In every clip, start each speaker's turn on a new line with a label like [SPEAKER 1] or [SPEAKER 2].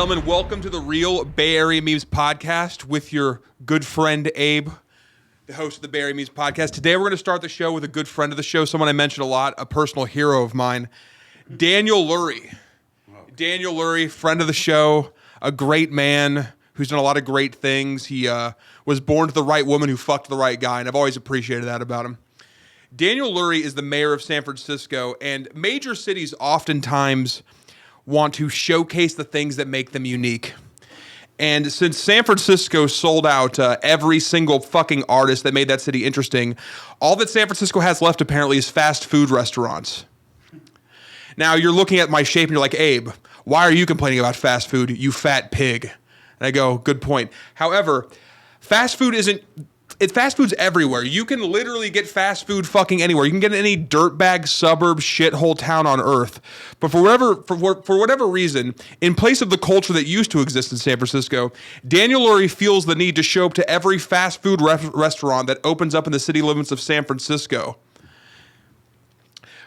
[SPEAKER 1] gentlemen, welcome to the Real Bay Area Memes Podcast with your good friend Abe, the host of the Bay Area Memes Podcast. Today we're going to start the show with a good friend of the show, someone I mentioned a lot, a personal hero of mine, Daniel Lurie. Daniel Lurie, friend of the show, a great man who's done a lot of great things. He was born to the right woman who fucked the right guy, and I've always appreciated that about him. Daniel Lurie is the mayor of San Francisco, and major cities oftentimes want to showcase the things that make them unique. And since San Francisco sold out every single fucking artist that made that city interesting, all that San Francisco has left apparently is fast food restaurants. Now you're looking at my shape and you're like, Abe, why are you complaining about fast food, you fat pig? And I go, good point. However, fast food's everywhere. You can literally get fast food fucking anywhere. You can get in any dirtbag suburb shithole town on earth. But for whatever reason, in place of the culture that used to exist in San Francisco, Daniel Lurie feels the need to show up to every fast food restaurant that opens up in the city limits of San Francisco.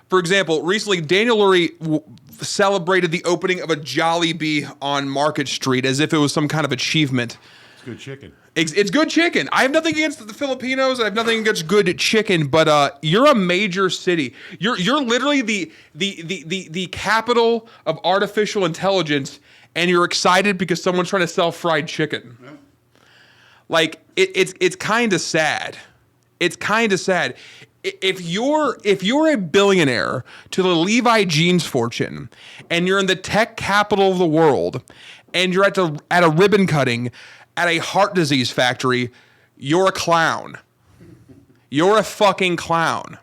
[SPEAKER 1] For example, recently Daniel Lurie celebrated the opening of a Jollibee on Market Street as if it was some kind of achievement.
[SPEAKER 2] It's good chicken.
[SPEAKER 1] It's good chicken. I have nothing against the Filipinos. I have nothing against good chicken. But you're a major city. You're literally the capital of artificial intelligence, and you're excited because someone's trying to sell fried chicken. Yeah. Like it's kind of sad. It's kind of sad. If you're a billionaire to the Levi jeans fortune, and you're in the tech capital of the world, and you're at a ribbon cutting at a heart disease factory, you're a clown. You're a fucking clown.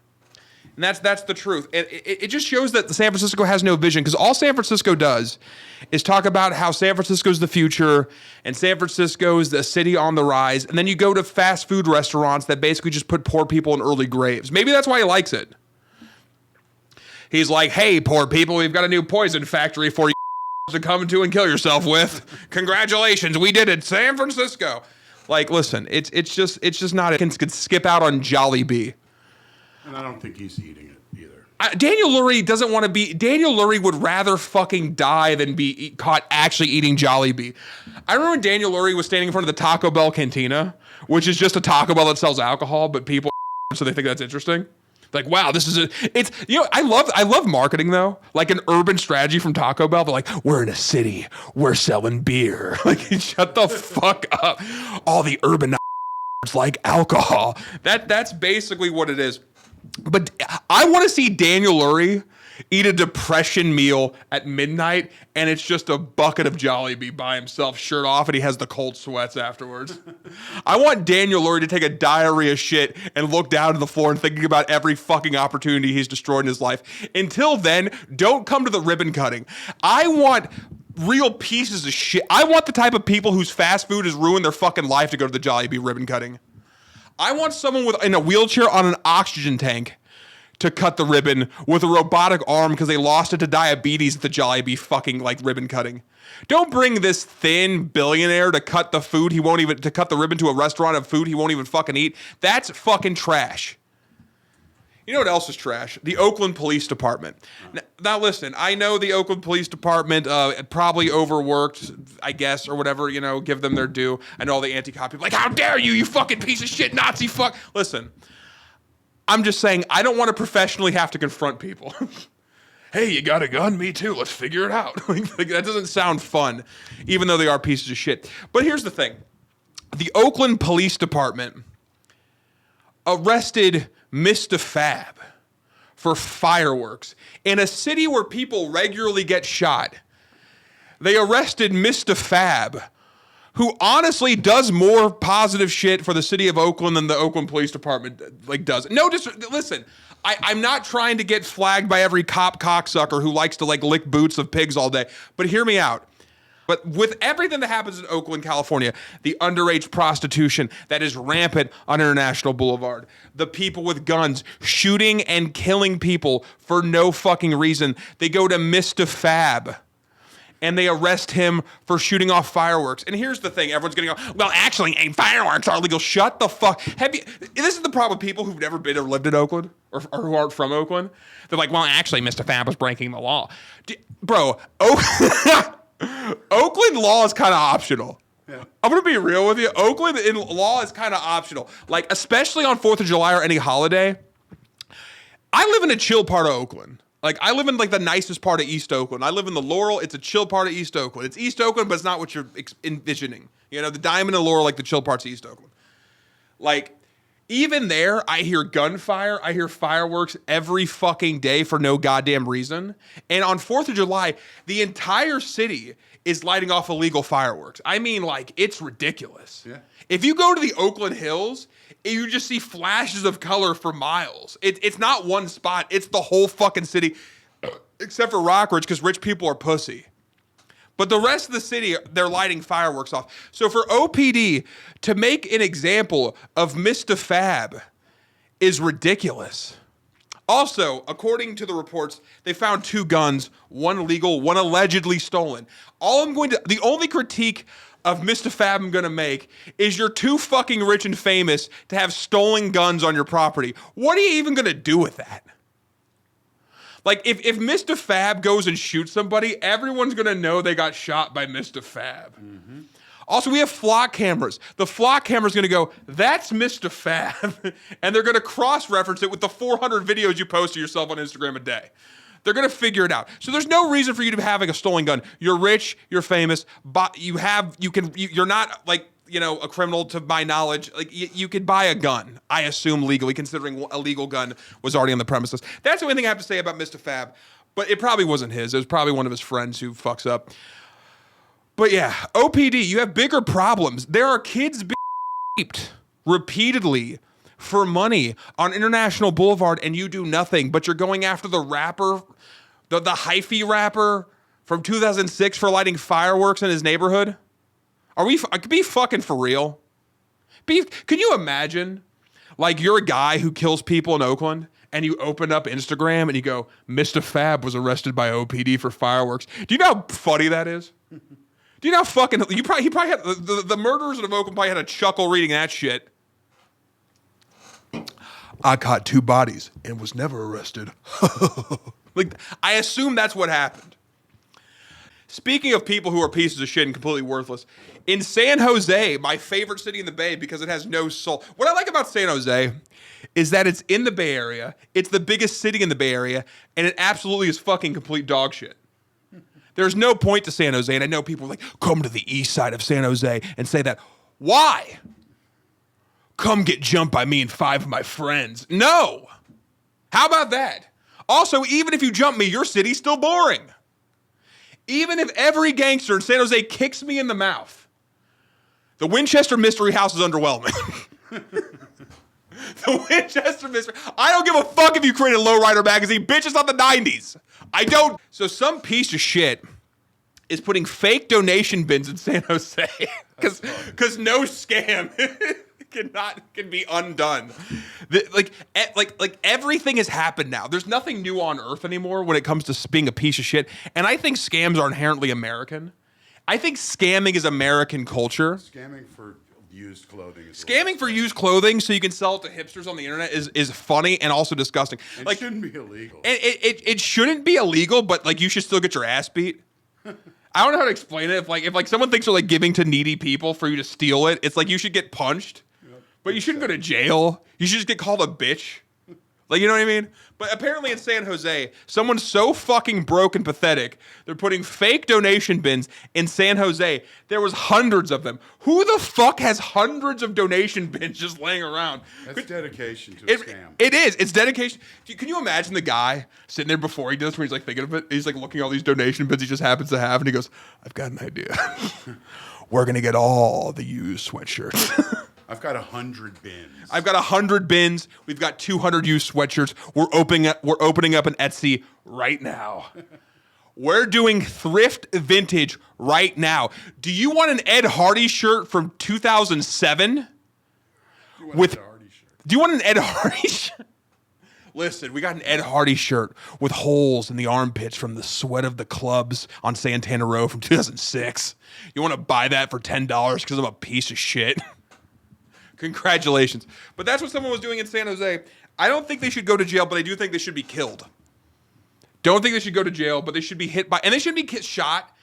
[SPEAKER 1] And that's the truth. It just shows that San Francisco has no vision, because all San Francisco does is talk about how San Francisco's the future and San Francisco is the city on the rise. And then you go to fast food restaurants that basically just put poor people in early graves. Maybe that's why he likes it. He's like, hey, poor people, we've got a new poison factory for you to come to and kill yourself with. Congratulations, we did it, San Francisco. Like, listen, it's just not. It can skip out on Jollibee.
[SPEAKER 2] And I don't think he's eating it either.
[SPEAKER 1] Daniel Lurie doesn't want to be. Daniel Lurie would rather fucking die than be caught actually eating Jollibee. I remember when Daniel Lurie was standing in front of the Taco Bell cantina, which is just a Taco Bell that sells alcohol, but people so they think that's interesting. Like, wow, this is it's, you know, I love marketing though, like an urban strategy from Taco Bell. They're like, we're in a city, we're selling beer. Like, shut the fuck up. All the urban like alcohol. That's basically what it is. But I want to see Daniel Lurie eat a depression meal at midnight, and it's just a bucket of Jollibee by himself, shirt off, and he has the cold sweats afterwards. I want Daniel Lurie to take a diarrhea shit and look down to the floor and thinking about every fucking opportunity he's destroyed in his life. Until then, don't come to the ribbon cutting. I want real pieces of shit. I want the type of people whose fast food has ruined their fucking life to go to the Jollibee ribbon cutting. I want someone in a wheelchair on an oxygen tank to cut the ribbon with a robotic arm because they lost it to diabetes at the Jollibee fucking like ribbon cutting. Don't bring this thin billionaire to cut the food to cut the ribbon to a restaurant of food he won't even fucking eat. That's fucking trash. You know what else is trash? The Oakland Police Department. Now listen, I know the Oakland Police Department probably overworked, I guess, or whatever, you know, give them their due. I know all the anti-cop people like, how dare you fucking piece of shit, Nazi fuck. Listen, I'm just saying, I don't want to professionally have to confront people. Hey, you got a gun? Me too. Let's figure it out. Like, that doesn't sound fun, even though they are pieces of shit. But here's the thing. The Oakland Police Department arrested Mista F.A.B for fireworks in a city where people regularly get shot. They arrested Mista F.A.B, who honestly does more positive shit for the city of Oakland than the Oakland Police Department does. No, just listen. I'm not trying to get flagged by every cop cocksucker who likes to lick boots of pigs all day, but hear me out. But with everything that happens in Oakland, California, the underage prostitution that is rampant on International Boulevard, the people with guns shooting and killing people for no fucking reason, they go to Mista F.A.B and they arrest him for shooting off fireworks. And here's the thing, everyone's gonna go, well, actually, fireworks are illegal. Shut the fuck. This is the problem with people who've never been or lived in Oakland, or who aren't from Oakland. They're like, well, actually, Mr. F.A.B was breaking the law. Bro, Oakland law is kind of optional.
[SPEAKER 2] Yeah.
[SPEAKER 1] I'm going to be real with you. Oakland in law is kind of optional. Like, especially on 4th of July or any holiday. I live in a chill part of Oakland. Like, I live in, like, the nicest part of East Oakland. I live in the Laurel. It's a chill part of East Oakland. It's East Oakland, but it's not what you're envisioning. You know, the Diamond and Laurel, like the chill parts of East Oakland. Like, even there, I hear gunfire. I hear fireworks every fucking day for no goddamn reason. And on 4th of July, the entire city is lighting off illegal fireworks. I mean, like, it's ridiculous.
[SPEAKER 2] Yeah.
[SPEAKER 1] If you go to the Oakland Hills, you just see flashes of color for miles. It's not one spot. It's the whole fucking city, except for Rockridge, because rich people are pussy. But the rest of the city, they're lighting fireworks off. So for OPD to make an example of Mista F.A.B is ridiculous. Also, according to the reports, they found 2 guns, one illegal, one allegedly stolen. The only critique of Mista F.A.B I'm going to make is you're too fucking rich and famous to have stolen guns on your property. What are you even going to do with that? Like, if Mista F.A.B goes and shoots somebody, everyone's going to know they got shot by Mista F.A.B. Mm-hmm. Also, we have flock cameras. The flock camera's going to go, that's Mista F.A.B. And they're going to cross-reference it with the 400 videos you post of yourself on Instagram a day. They're going to figure it out. So there's no reason for you to be having a stolen gun. You're rich, you're famous, but you're not, like, you know, a criminal to my knowledge. Like, you could buy a gun, I assume legally, considering a legal gun was already on the premises. That's the only thing I have to say about Mista F.A.B. But it probably wasn't his. It was probably one of his friends who fucks up. But yeah, OPD, you have bigger problems. There are kids being raped repeatedly for money on International Boulevard, and you do nothing, but you're going after the rapper, the hyphy rapper from 2006 for lighting fireworks in his neighborhood? Be fucking for real? Can you imagine, like, you're a guy who kills people in Oakland, and you open up Instagram and you go, Mista F.A.B was arrested by OPD for fireworks. Do you know how funny that is? Do you know how fucking he probably had the murderers of Oakland probably had a chuckle reading that shit. I caught 2 bodies and was never arrested. Like, I assume that's what happened. Speaking of people who are pieces of shit and completely worthless, in San Jose, my favorite city in the Bay because it has no soul. What I like about San Jose is that it's in the Bay Area, it's the biggest city in the Bay Area, and it absolutely is fucking complete dog shit. There's no point to San Jose, and I know people are like, come to the east side of San Jose and say that. Why? Come get jumped by me and 5 of my friends. No. How about that? Also, even if you jump me, your city's still boring. Even if every gangster in San Jose kicks me in the mouth, the Winchester Mystery House is underwhelming. The Winchester Mystery... I don't give a fuck if you created Lowrider magazine. Bitch, it's not the 90s. I don't... So some piece of shit is putting fake donation bins in San Jose because no scam can be undone. Like everything has happened now. There's nothing new on earth anymore when it comes to being a piece of shit. And I think scams are inherently American. I think scamming is American culture.
[SPEAKER 2] Scamming for used clothing.
[SPEAKER 1] Scamming for used clothing so you can sell it to hipsters on the internet is funny and also disgusting.
[SPEAKER 2] It shouldn't be illegal.
[SPEAKER 1] It shouldn't be illegal, but like you should still get your ass beat. I don't know how to explain it. If someone thinks they're like giving to needy people for you to steal it, it's like you should get punched. Yep. But you shouldn't go to jail. You should just get called a bitch. Like, you know what I mean? But apparently in San Jose, someone's so fucking broke and pathetic, they're putting fake donation bins in San Jose. There was hundreds of them. Who the fuck has hundreds of donation bins just laying around?
[SPEAKER 2] That's dedication to a scam.
[SPEAKER 1] It is. It's dedication. Can you imagine the guy sitting there before he does, where he's like thinking of it? He's like looking at all these donation bins he just happens to have, and he goes, I've got an idea. We're going to get all the used sweatshirts.
[SPEAKER 2] I've got 100 bins.
[SPEAKER 1] I've got 100 bins. We've got 200 used sweatshirts. We're opening up an Etsy right now. We're doing thrift vintage right now. Do you want an Ed Hardy shirt from 2007? Do you want an Ed Hardy shirt? Listen, we got an Ed Hardy shirt with holes in the armpits from the sweat of the clubs on Santana Row from 2006. You want to buy that for $10 because I'm a piece of shit? Congratulations. But that's what someone was doing in San Jose. I don't think they should go to jail, but I do think they should be killed. Don't think they should go to jail, but they should be hit by... And they shouldn't be shot.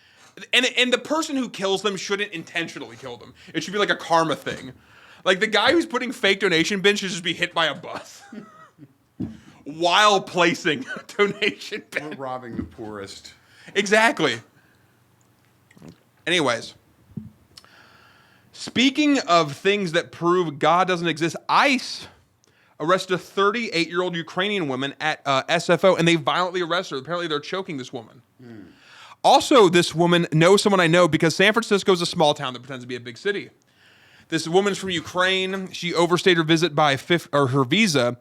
[SPEAKER 1] And the person who kills them shouldn't intentionally kill them. It should be like a karma thing. Like the guy who's putting fake donation bins should just be hit by a bus while placing a donation bin.
[SPEAKER 2] We're robbing the poorest.
[SPEAKER 1] Exactly. Anyways, speaking of things that prove God doesn't exist, ICE arrested a 38-year-old Ukrainian woman at SFO, and they violently arrested her. Apparently, they're choking this woman. Also, this woman knows someone I know because San Francisco is a small town that pretends to be a big city. This woman's from Ukraine. She overstayed her visit by her visa,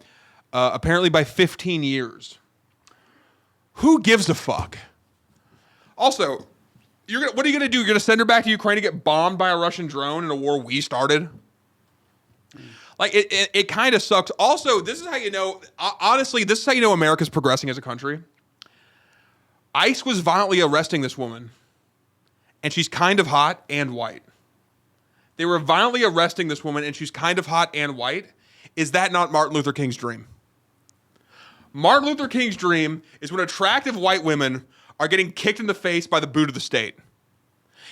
[SPEAKER 1] apparently by 15 years. Who gives a fuck? Also, what are you gonna do? You're gonna send her back to Ukraine to get bombed by a Russian drone in a war we started? Like it kind of sucks. Also, this is how you know. Honestly, this is how you know America's progressing as a country. ICE was violently arresting this woman, and she's kind of hot and white. They were violently arresting this woman, and she's kind of hot and white. Is that not Martin Luther King's dream? Martin Luther King's dream is when attractive white women are getting kicked in the face by the boot of the state.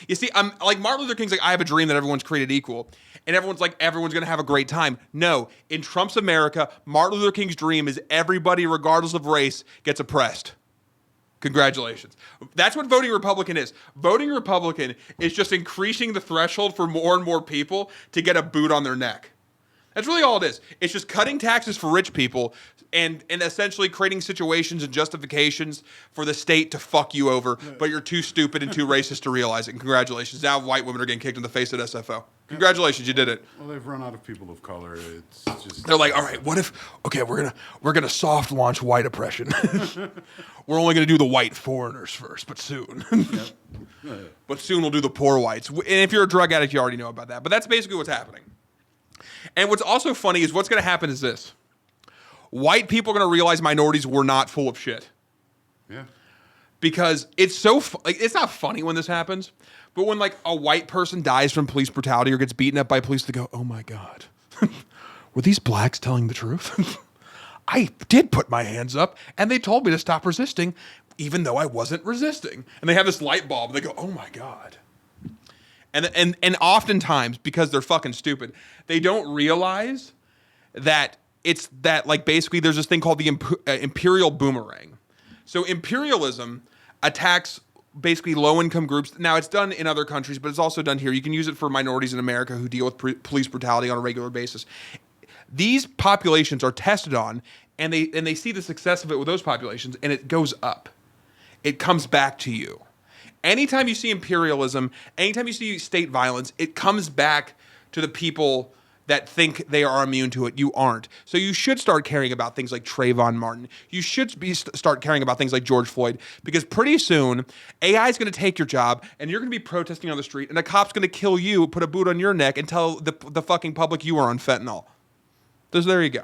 [SPEAKER 1] You see, I'm like Martin Luther King's like, I have a dream that everyone's created equal. And everyone's like, everyone's going to have a great time. No, in Trump's America, Martin Luther King's dream is everybody, regardless of race, gets oppressed. Congratulations. That's what voting Republican is. Voting Republican is just increasing the threshold for more and more people to get a boot on their neck. That's really all it is. It's just cutting taxes for rich people and essentially creating situations and justifications for the state to fuck you over, but you're too stupid and too racist to realize it. And congratulations. Now white women are getting kicked in the face at SFO. Congratulations, you did it.
[SPEAKER 2] Well, they've run out of people of color. It's just
[SPEAKER 1] they're like, all right, what if? Okay, we're gonna soft launch white oppression. We're only gonna do the white foreigners first, but soon. But soon we'll do the poor whites. And if you're a drug addict, you already know about that. But that's basically what's happening. And what's also funny is what's gonna happen is this: white people are gonna realize minorities were not full of shit.
[SPEAKER 2] Yeah.
[SPEAKER 1] Because it's so it's not funny when this happens. But when, like, a white person dies from police brutality or gets beaten up by police, they go, oh, my God. Were these blacks telling the truth? I did put my hands up, and they told me to stop resisting, even though I wasn't resisting. And they have this light bulb, and they go, oh, my God. And oftentimes, because they're fucking stupid, they don't realize that it's that, like, basically there's this thing called the imperial boomerang. So imperialism attacks basically low-income groups. Now, it's done in other countries, but it's also done here. You can use it for minorities in America who deal with police brutality on a regular basis. These populations are tested on, and they see the success of it with those populations, and it goes up. It comes back to you. Anytime you see imperialism, anytime you see state violence, it comes back to the people that think they are immune to it. You aren't. So you should start caring about things like Trayvon Martin. You should start caring about things like George Floyd, because pretty soon AI is going to take your job and you're going to be protesting on the street and a cop's going to kill you, put a boot on your neck, and tell the fucking public you are on fentanyl. There you go.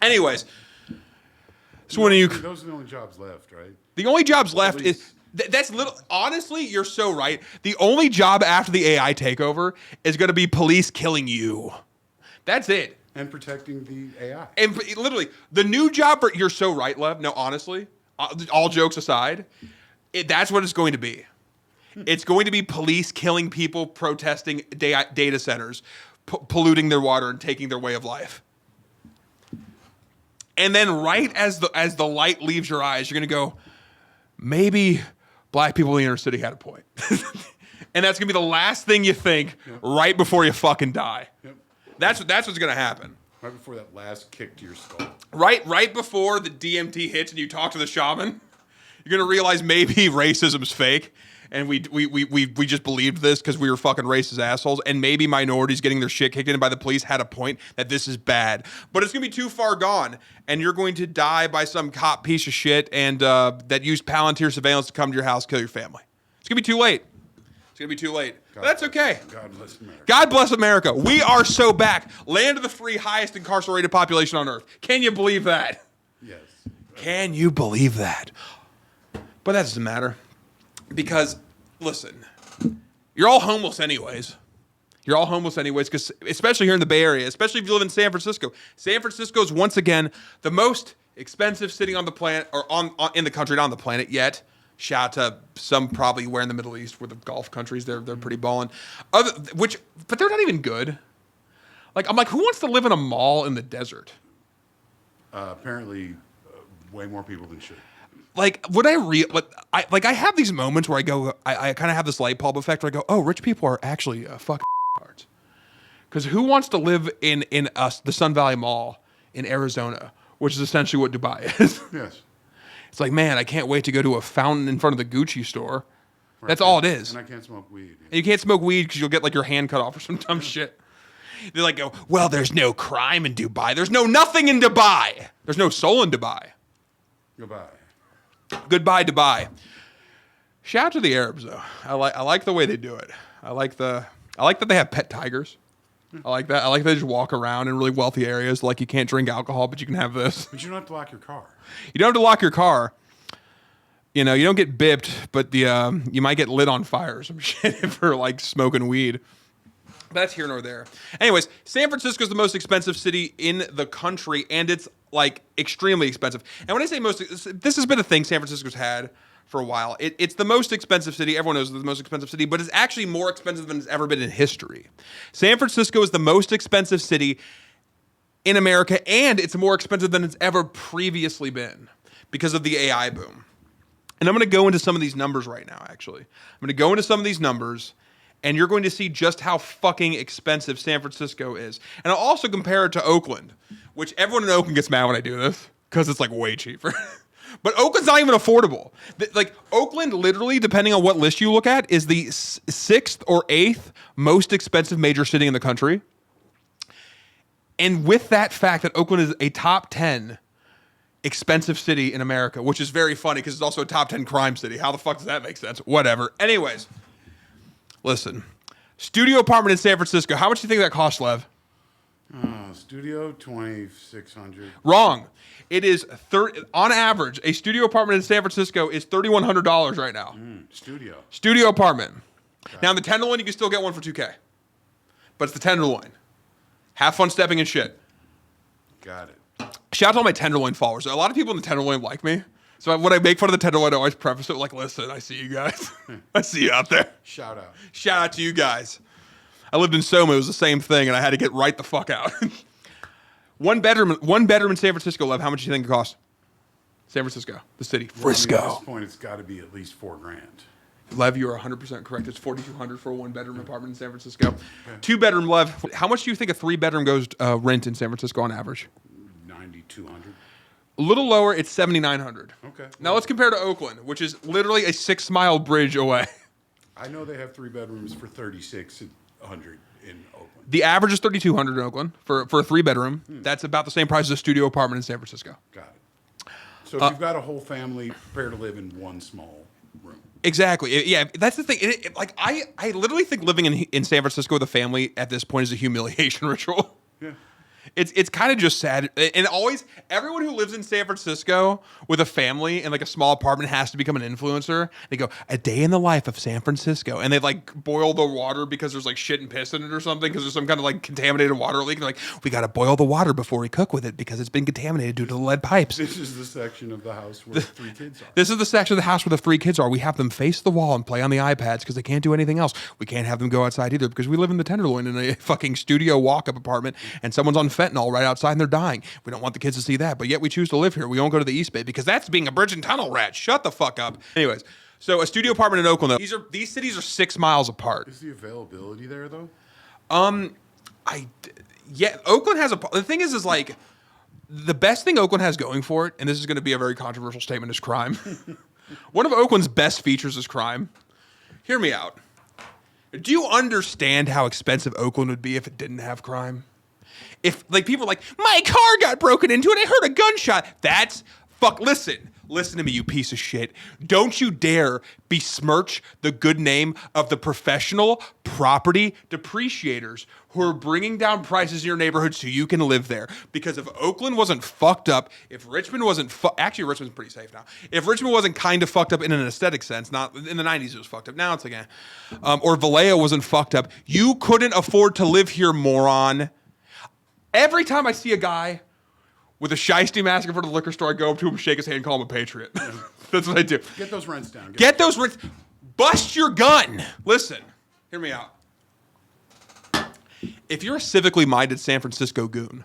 [SPEAKER 1] Anyways, so when
[SPEAKER 2] those are the only jobs left, right?
[SPEAKER 1] The only jobs left is that's little. Honestly, you're so right. The only job after the AI takeover is going to be police killing you. That's it.
[SPEAKER 2] And protecting the AI.
[SPEAKER 1] And literally, the new job for... You're so right, Lev. No, honestly, all jokes aside, that's what it's going to be. It's going to be police killing people, protesting data centers, polluting their water, and taking their way of life. And then right as the light leaves your eyes, you're going to go, maybe black people in the inner city had a point. And that's going to be the last thing you think right before you fucking die. Yep. That's what's going to happen.
[SPEAKER 2] Right before that last kick to your skull.
[SPEAKER 1] Right before the DMT hits and you talk to the shaman, you're going to realize maybe racism's fake. And we just believed this because we were fucking racist assholes. And maybe minorities getting their shit kicked in by the police had a point that this is bad. But it's going to be too far gone. And you're going to die by some cop piece of shit and that used Palantir surveillance to come to your house, kill your family. It's going to be too late. It's going to be too late. But that's okay.
[SPEAKER 2] God bless America.
[SPEAKER 1] God bless America. We are so back. Land of the free, highest incarcerated population on earth. Can you believe that?
[SPEAKER 2] Yes.
[SPEAKER 1] Can you believe that? But that doesn't matter. Because, listen, you're all homeless anyways. You're all homeless anyways, because especially here in the Bay Area, especially if you live in San Francisco. San Francisco is once again the most expensive city on the planet, or in the country, not on the planet yet. Shout out to some probably where in the Middle East, where the Gulf countries, they're pretty balling. But they're not even good. Like, I'm like, who wants to live in a mall in the desert?
[SPEAKER 2] Apparently, way more people than should.
[SPEAKER 1] Like, I have these moments where I go, I kind of have this light bulb effect where I go, oh, rich people are actually fucking cards. Because who wants to live in the Sun Valley Mall in Arizona, which is essentially what Dubai is?
[SPEAKER 2] Yes.
[SPEAKER 1] It's like, man, I can't wait to go to a fountain in front of the Gucci store.
[SPEAKER 2] Right.
[SPEAKER 1] That's all it is.
[SPEAKER 2] And I can't smoke weed.
[SPEAKER 1] And you can't smoke weed because you'll get like your hand cut off or some dumb shit. They're like, oh, well, there's no crime in Dubai. There's nothing in Dubai. There's no soul in Dubai.
[SPEAKER 2] Goodbye.
[SPEAKER 1] Goodbye, Dubai. Shout out to the Arabs though. I like the way they do it. I like that they have pet tigers. I like that. I like that they just walk around in really wealthy areas. Like you can't drink alcohol, but you can have this.
[SPEAKER 2] But you don't have to lock your car.
[SPEAKER 1] You don't have to lock your car. You know, you don't get bipped, but you might get lit on fire or some shit for like smoking weed. That's here nor there. Anyways, San Francisco is the most expensive city in the country, and it's like extremely expensive. And when I say most, this has been a thing San Francisco's had for a while. It's the most expensive city. Everyone knows it's the most expensive city, but it's actually more expensive than it's ever been in history. San Francisco is the most expensive city in America, and it's more expensive than it's ever previously been because of the AI boom. And I'm going to go into some of these numbers right now, actually. I'm going to go into some of these numbers, and you're going to see just how fucking expensive San Francisco is. And I'll also compare it to Oakland, which everyone in Oakland gets mad when I do this because it's like way cheaper. But Oakland's not even affordable. Like Oakland, literally, depending on what list you look at, is the 6th or 8th most expensive major city in the country. And with that fact that Oakland is a top 10 expensive city in America, which is very funny because it's also a top 10 crime city. How the fuck does that make sense? Whatever. Anyways. Listen, studio apartment in San Francisco. How much do you think that costs, Lev?
[SPEAKER 2] Studio, $2,600.
[SPEAKER 1] Wrong. It is on average. A studio apartment in San Francisco is $3,100 right now. Studio apartment. Now in the Tenderloin, you can still get one for $2,000, but it's the Tenderloin. Have fun stepping in shit.
[SPEAKER 2] Got it.
[SPEAKER 1] Shout out to all my Tenderloin followers. A lot of people in the Tenderloin like me. So when I make fun of the Tenderloin, I always preface it like, listen, I see you guys. I see you out there.
[SPEAKER 2] Shout out.
[SPEAKER 1] Shout out to you guys. I lived in Soma. It was the same thing, and I had to get right the fuck out. One bedroom in San Francisco, Lev, how much do you think it costs? San Francisco, the city. Frisco.
[SPEAKER 2] At this point, it's got to be at least $4,000.
[SPEAKER 1] Lev, you are 100% correct. It's $4,200 for a one-bedroom apartment in San Francisco. Okay. Two-bedroom, Lev. How much do you think a three-bedroom goes rent in San Francisco on average?
[SPEAKER 2] $9,200.
[SPEAKER 1] A little lower, it's $7,900.
[SPEAKER 2] Okay.
[SPEAKER 1] Now let's compare to Oakland, which is literally a 6-mile bridge away.
[SPEAKER 2] I know they have 3 bedrooms for $3,600 in Oakland.
[SPEAKER 1] The average is $3,200 in Oakland for a 3-bedroom. That's about the same price as a studio apartment in San Francisco.
[SPEAKER 2] Got it. So if you've got a whole family, prepare to live in one small room. Exactly.
[SPEAKER 1] Yeah, that's the thing. Like I literally think living in San Francisco with a family at this point is a humiliation ritual.
[SPEAKER 2] Yeah.
[SPEAKER 1] It's kind of just sad. And always, everyone who lives in San Francisco with a family and like a small apartment has to become an influencer. They go, a day in the life of San Francisco. And they like boil the water because there's like shit and piss in it or something because there's some kind of like contaminated water leak. And they're like, we got to boil the water before we cook with it because it's been contaminated due to the lead pipes.
[SPEAKER 2] This is the section of the house where the 3 kids are.
[SPEAKER 1] This is the section of the house where the 3 kids are. We have them face the wall and play on the iPads because they can't do anything else. We can't have them go outside either because we live in the Tenderloin in a fucking studio walk-up apartment and someone's on fentanyl right outside and they're dying. We don't want the kids to see that, but yet we choose to live here. We won't go to the East Bay because that's being a bridge and tunnel rat. Shut the fuck up. Anyways, so a studio apartment in Oakland, though. These cities are 6 miles apart.
[SPEAKER 2] Is the availability there, though?
[SPEAKER 1] Yeah, Oakland has the thing is like, the best thing Oakland has going for it, and this is going to be a very controversial statement, is crime. One of Oakland's best features is crime. Hear me out. Do you understand how expensive Oakland would be if it didn't have crime? If like people are like, my car got broken into and I heard a gunshot. That's Listen to me, you piece of shit. Don't you dare besmirch the good name of the professional property depreciators who are bringing down prices in your neighborhood so you can live there. Because if Oakland wasn't fucked up, if Richmond wasn't actually Richmond's pretty safe now. If Richmond wasn't kind of fucked up in an aesthetic sense, not in the 90s it was fucked up. Now it's again. Or Vallejo wasn't fucked up, you couldn't afford to live here, moron. Every time I see a guy with a shiesty mask in front of the liquor store, I go up to him, shake his hand, call him a patriot. That's what I do.
[SPEAKER 2] Get those rents down.
[SPEAKER 1] Get those rents. Bust your gun. Listen, hear me out. If you're a civically minded San Francisco goon,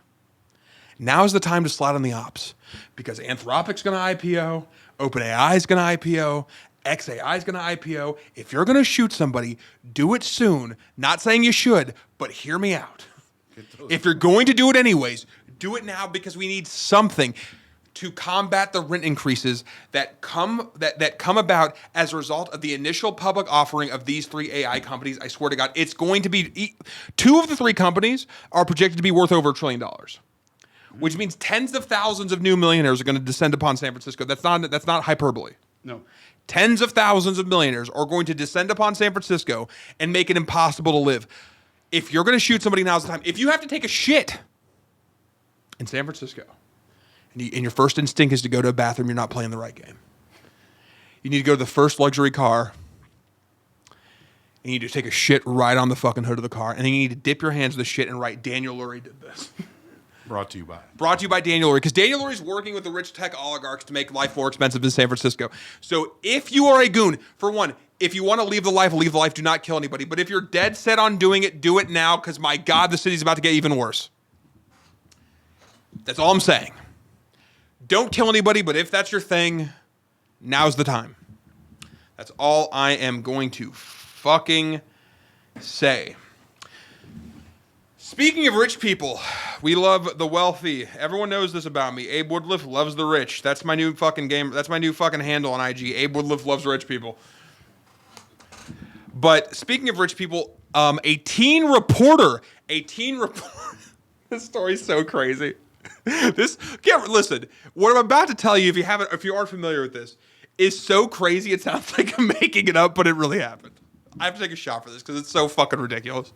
[SPEAKER 1] now's the time to slide on the ops because Anthropic's going to IPO, OpenAI is going to IPO, XAI is going to IPO. If you're going to shoot somebody, do it soon. Not saying you should, but hear me out. If you're going to do it anyways, do it now because we need something to combat the rent increases that come about as a result of the initial public offering of these 3 AI companies. I swear to God, it's going to be 2 of the 3 companies are projected to be worth over $1 trillion, which means tens of thousands of new millionaires are going to descend upon San Francisco. That's not hyperbole.
[SPEAKER 2] No.
[SPEAKER 1] Tens of thousands of millionaires are going to descend upon San Francisco and make it impossible to live. If you're going to shoot somebody, now's the time. If you have to take a shit in San Francisco, and your first instinct is to go to a bathroom, you're not playing the right game. You need to go to the first luxury car, and you need to take a shit right on the fucking hood of the car, and then you need to dip your hands in the shit and write, Daniel Lurie did this.
[SPEAKER 2] Brought to you by
[SPEAKER 1] Daniel Lurie, because Daniel Lurie's working with the rich tech oligarchs to make life more expensive in San Francisco. So if you are a goon, for one, if you want to leave the life, leave the life. Do not kill anybody. But if you're dead set on doing it, do it now, because my God, the city's about to get even worse. That's all I'm saying. Don't kill anybody, but if that's your thing, now's the time. That's all I am going to fucking say. Speaking of rich people, we love the wealthy. Everyone knows this about me. Abe Woodliff loves the rich. That's my new fucking game. That's my new fucking handle on IG. Abe Woodliff loves rich people. But speaking of rich people, a teen reporter. This story's so crazy. Listen, what I'm about to tell you, if you aren't familiar with this, is so crazy it sounds like I'm making it up, but it really happened. I have to take a shot for this because it's so fucking ridiculous.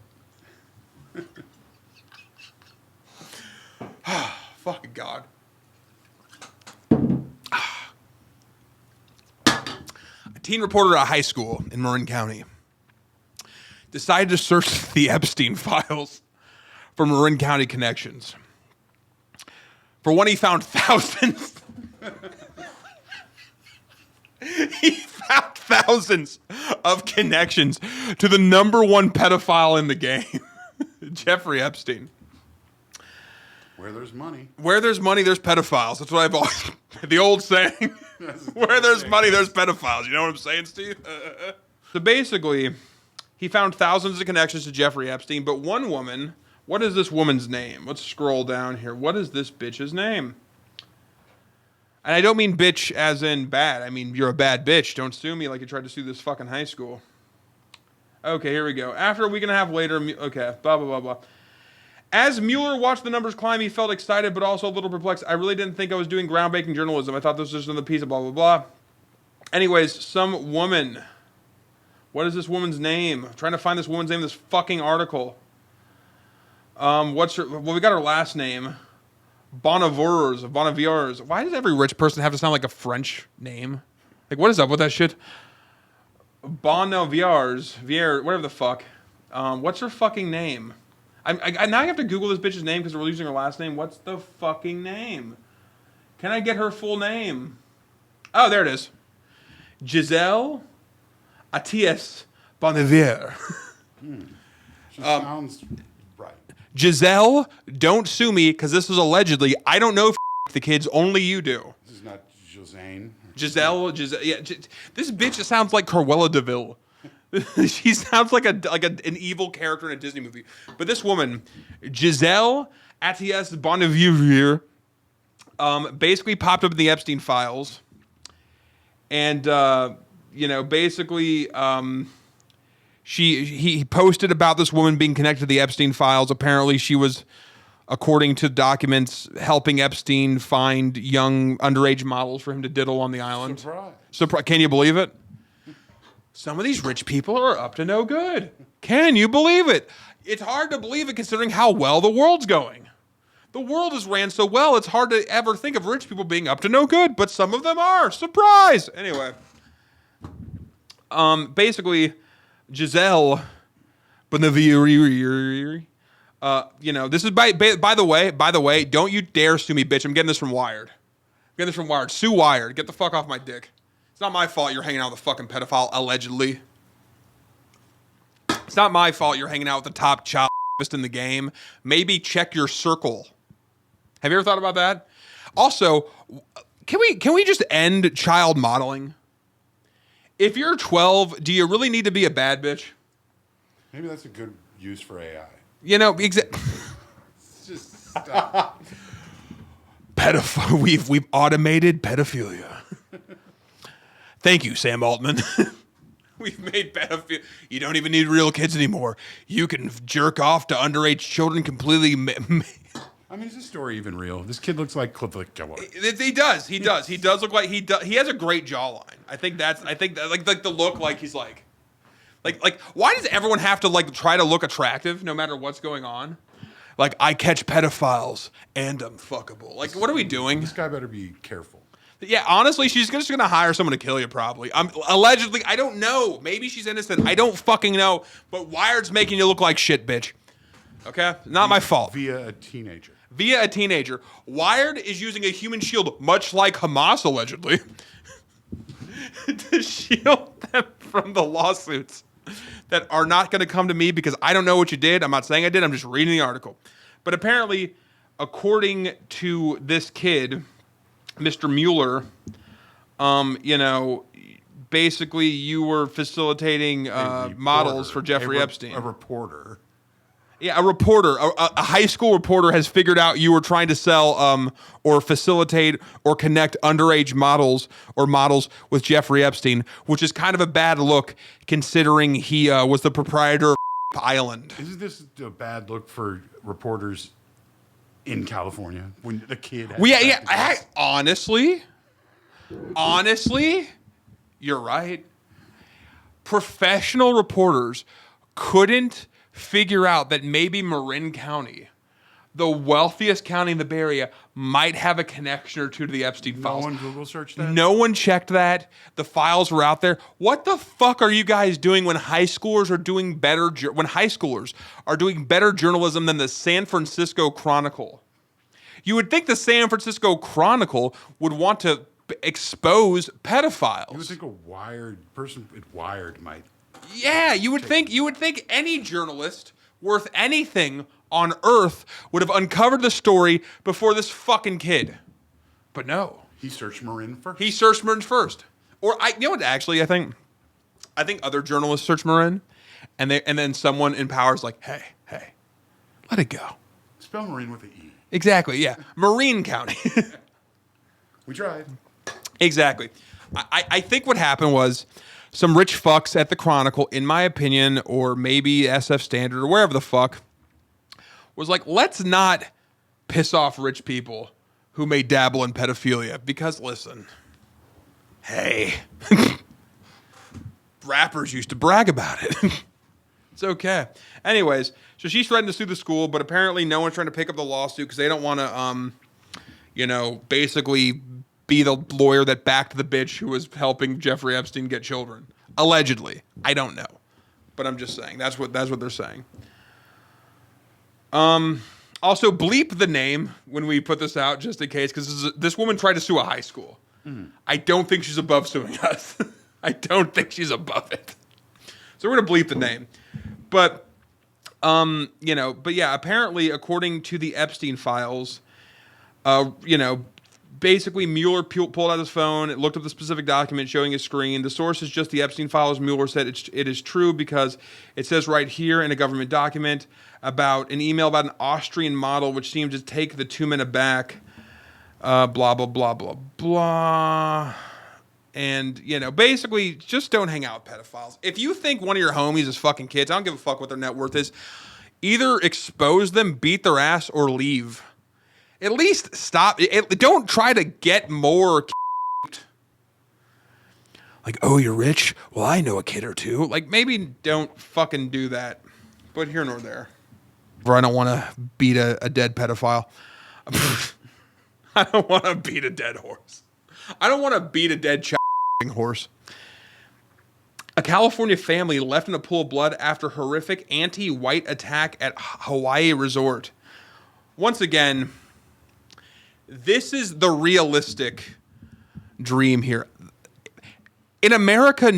[SPEAKER 1] Fucking God. A teen reporter at a high school in Marin County decided to search the Epstein files for Marin County connections. For one, he found thousands. He found thousands of connections to the #1 pedophile in the game, Jeffrey Epstein.
[SPEAKER 2] Where there's money.
[SPEAKER 1] Where there's money, there's pedophiles. That's what I've always... The old saying. Where there's money, there's pedophiles. You know what I'm saying, Steve? So basically, he found thousands of connections to Jeffrey Epstein, but one woman... What is this woman's name? Let's scroll down here. What is this bitch's name? And I don't mean bitch as in bad. I mean, you're a bad bitch. Don't sue me like you tried to sue this fucking high school. Okay, here we go. After a week and a half later, okay, blah, blah, blah, blah. As Mueller watched the numbers climb, he felt excited but also a little perplexed. I really didn't think I was doing groundbreaking journalism. I thought this was just another piece of blah, blah, blah. Anyways, some woman. What is this woman's name? I'm trying to find this woman's name in this fucking article. What's her... Well, we got her last name. Bonneviers. Why does every rich person have to sound like a French name? Like, what is up with that shit? Bonneviers. Whatever the fuck. What's her fucking name? I now have to Google this bitch's name because we're losing her last name. What's the fucking name? Can I get her full name? Oh, there it is. Giselle Atias Bonnevier.
[SPEAKER 2] She sounds right.
[SPEAKER 1] Giselle, don't sue me because this was allegedly. I don't know if the kids, only you do.
[SPEAKER 2] This is not Josane.
[SPEAKER 1] Giselle, yeah. This bitch sounds like Cruella DeVille. She sounds like an evil character in a Disney movie. But this woman, Giselle Atias Bonnevier, basically popped up in the Epstein files, and basically. He posted about this woman being connected to the Epstein files. Apparently, she was, according to documents, helping Epstein find young underage models for him to diddle on the island. Surprise! Can you believe it? Some of these rich people are up to no good. Can you believe it? It's hard to believe it considering how well the world's going. The world is ran so well, it's hard to ever think of rich people being up to no good, but some of them are. Surprise! Anyway, basically... Giselle Bonnevier This is by the way, don't you dare sue me, bitch. I'm getting this from Wired. Sue Wired. Get the fuck off my dick. It's not my fault you're hanging out with a fucking pedophile, allegedly. It's not my fault you're hanging out with the top child in the game. Maybe check your circle. Have you ever thought about that? Also, can we just end child modeling? If you're 12, do you really need to be a bad bitch?
[SPEAKER 2] Maybe that's a good use for AI.
[SPEAKER 1] Just stop. We've automated pedophilia. Thank you, Sam Altman. We've made pedophilia. You don't even need real kids anymore. You can jerk off to underage children completely.
[SPEAKER 2] I mean, is this story even real? This kid looks like Cliff Gilmore.
[SPEAKER 1] He does. He does look like he does. He has a great jawline. I think that like the look, like he's like why does everyone have to like try to look attractive no matter what's going on? Like, I catch pedophiles and I'm fuckable. Like, what are we doing?
[SPEAKER 2] This guy better be careful.
[SPEAKER 1] Yeah, honestly, she's just gonna hire someone to kill you, probably. Allegedly, I don't know. Maybe she's innocent. I don't fucking know. But Wired's making you look like shit, bitch. Okay? Not my fault.
[SPEAKER 2] Via a teenager.
[SPEAKER 1] Wired is using a human shield, much like Hamas, allegedly, to shield them from the lawsuits that are not going to come to me because I don't know what you did. I'm not saying I did. I'm just reading the article. But apparently, according to this kid, Mr. Mueller, basically you were facilitating models for Jeffrey Epstein.
[SPEAKER 2] A reporter.
[SPEAKER 1] Yeah, a reporter, a high school reporter has figured out you were trying to sell or facilitate or connect underage models with Jeffrey Epstein, which is kind of a bad look considering he was the proprietor of Island.
[SPEAKER 2] Isn't this a bad look for reporters in California when the kid has honestly, you're right. Professional reporters couldn't figure out that maybe Marin County, the wealthiest county in the Bay Area, might have a connection or two to the Epstein files. No one Google searched that?
[SPEAKER 1] No one checked that. The files were out there. What the fuck are you guys doing when high schoolers are doing better journalism than the San Francisco Chronicle? You would think the San Francisco Chronicle would want to expose pedophiles.
[SPEAKER 2] You would think a Wired might.
[SPEAKER 1] Yeah, you would think any journalist worth anything on earth would have uncovered the story before this fucking kid. But no.
[SPEAKER 2] He searched Marin first.
[SPEAKER 1] Or I think other journalists search Marin and then someone in power's like, hey, let it go.
[SPEAKER 2] Spell Marin with an E.
[SPEAKER 1] Exactly, yeah. Marine County.
[SPEAKER 2] We tried.
[SPEAKER 1] Exactly. I think what happened was some rich fucks at the Chronicle, in my opinion, or maybe SF Standard or wherever the fuck, was like, let's not piss off rich people who may dabble in pedophilia. Because, listen, hey, rappers used to brag about it. It's okay. Anyways, so she's threatened to sue the school, but apparently no one's trying to pick up the lawsuit because they don't want to, basically be the lawyer that backed the bitch who was helping Jeffrey Epstein get children. Allegedly. I don't know. But I'm just saying. That's what they're saying. Also, bleep the name when we put this out, just in case, because this woman tried to sue a high school. Mm. I don't think she's above suing us. I don't think she's above it. So we're going to bleep the name. But, apparently, according to the Epstein files, basically, Mueller pulled out his phone, it looked up the specific document showing his screen. The source is just the Epstein files. Mueller said it is true because it says right here in a government document about an email about an Austrian model which seemed to take the 2 men aback, blah, blah, blah, blah, blah. And, basically, just don't hang out with pedophiles. If you think one of your homies is fucking kids, I don't give a fuck what their net worth is. Either expose them, beat their ass, or leave. At least stop. Don't try to get more. Like, oh, you're rich? Well, I know a kid or two. Like, maybe don't fucking do that. But here nor there. I don't want to beat a dead pedophile. I don't want to beat a dead horse. I don't want to beat a dead horse. A California family left in a pool of blood after horrific anti-white attack at Hawaii resort. Once again, this is the realistic dream here. In America,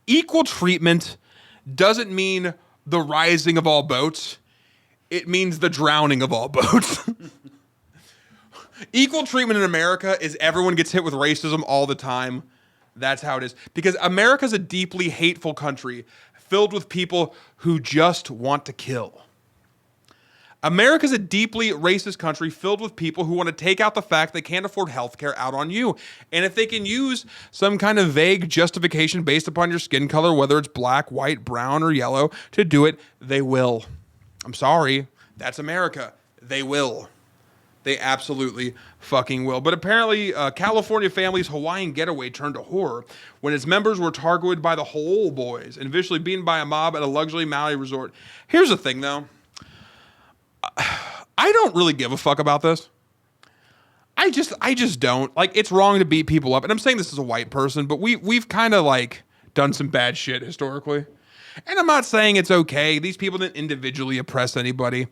[SPEAKER 1] equal treatment doesn't mean the rising of all boats. It means the drowning of all boats. Equal treatment in America is everyone gets hit with racism all the time. That's how it is. Because America's a deeply hateful country filled with people who just want to kill. America's a deeply racist country filled with people who want to take out the fact they can't afford health care out on you. And if they can use some kind of vague justification based upon your skin color, whether it's black, white, brown, or yellow, to do it, they will. I'm sorry. That's America. They will. They absolutely fucking will. But apparently, California family's Hawaiian getaway turned to horror when its members were targeted by the Hole Boys and visually beaten by a mob at a luxury Maui resort. Here's the thing, though. I don't really give a fuck about this. I just don't. Like, it's wrong to beat people up. And I'm saying this as a white person, but we've kind of, like, done some bad shit historically. And I'm not saying it's okay. These people didn't individually oppress anybody.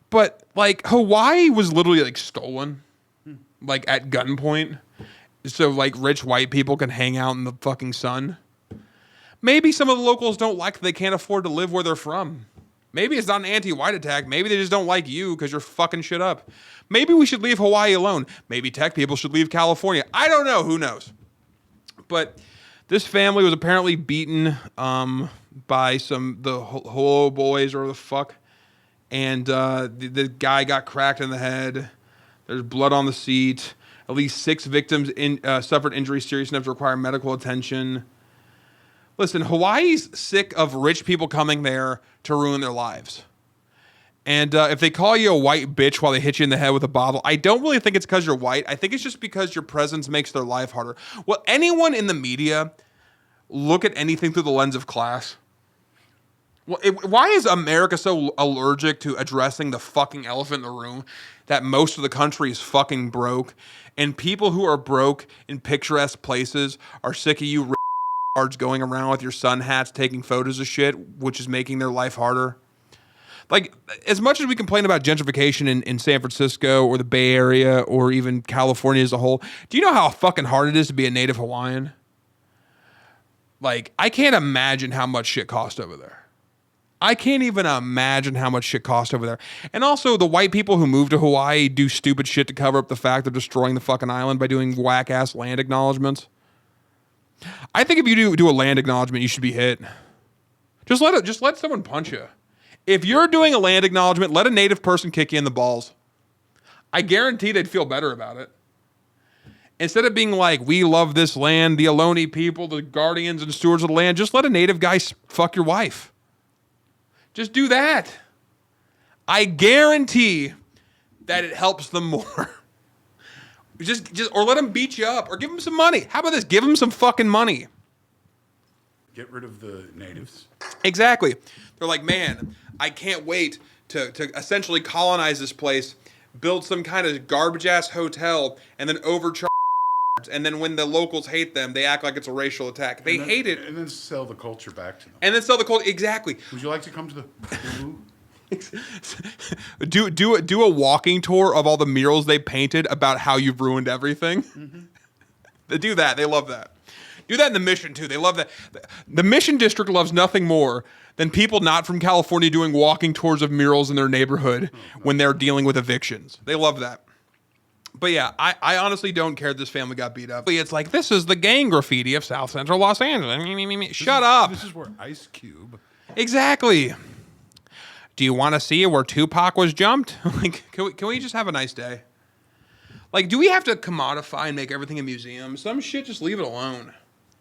[SPEAKER 1] But, like, Hawaii was literally, like, stolen, like, at gunpoint. So, like, rich white people can hang out in the fucking sun. Maybe some of the locals don't like that they can't afford to live where they're from. Maybe it's not an anti-white attack. Maybe they just don't like you because you're fucking shit up. Maybe we should leave Hawaii alone. Maybe tech people should leave California. I don't know. Who knows? But this family was apparently beaten by the Holo Boys or the fuck. And the guy got cracked in the head. There's blood on the seat. At least 6 victims suffered injuries serious enough to require medical attention. Listen, Hawaii's sick of rich people coming there to ruin their lives. And if they call you a white bitch while they hit you in the head with a bottle, I don't really think it's because you're white. I think it's just because your presence makes their life harder. Will anyone in the media look at anything through the lens of class? Well, why is America so allergic to addressing the fucking elephant in the room that most of the country is fucking broke, and people who are broke in picturesque places are sick of you going around with your sun hats taking photos of shit, which is making their life harder? Like, as much as we complain about gentrification in San Francisco or the Bay Area or even California as a whole, do you know how fucking hard it is to be a native Hawaiian? Like, I can't imagine how much shit costs over there. I can't even imagine how much shit costs over there. And also, the white people who move to Hawaii do stupid shit to cover up the fact they're destroying the fucking island by doing whack-ass land acknowledgements. I think if you do a land acknowledgement, you should be hit. Just let someone punch you. If you're doing a land acknowledgement, let a native person kick you in the balls. I guarantee they'd feel better about it. Instead of being like, we love this land, the Ohlone people, the guardians and stewards of the land, just let a native guy fuck your wife. Just do that. I guarantee that it helps them more. Just or let them beat you up or give them some money. How about this? Give them some fucking money.
[SPEAKER 3] Get rid of the natives.
[SPEAKER 1] Exactly. They're like, man, I can't wait to essentially colonize this place, build some kind of garbage-ass hotel, and then overcharge. And then when the locals hate them, they act like it's a racial attack. They hate it.
[SPEAKER 3] And then sell the culture back to them.
[SPEAKER 1] And then sell the culture. Exactly.
[SPEAKER 3] Would you like to come to the...
[SPEAKER 1] do a walking tour of all the murals they painted about how you've ruined everything. Mm-hmm. They do that. They love that. Do that in the Mission, too. They love that. The Mission District loves nothing more than people not from California doing walking tours of murals in their neighborhood when they're dealing with evictions. They love that. But yeah, I honestly don't care this family got beat up. It's like, this is the gang graffiti of South Central Los Angeles. Shut up.
[SPEAKER 3] This is where Ice Cube...
[SPEAKER 1] Exactly. Do you want to see where Tupac was jumped? Like, can we just have a nice day? Like, do we have to commodify and make everything a museum? Some shit, just leave it alone.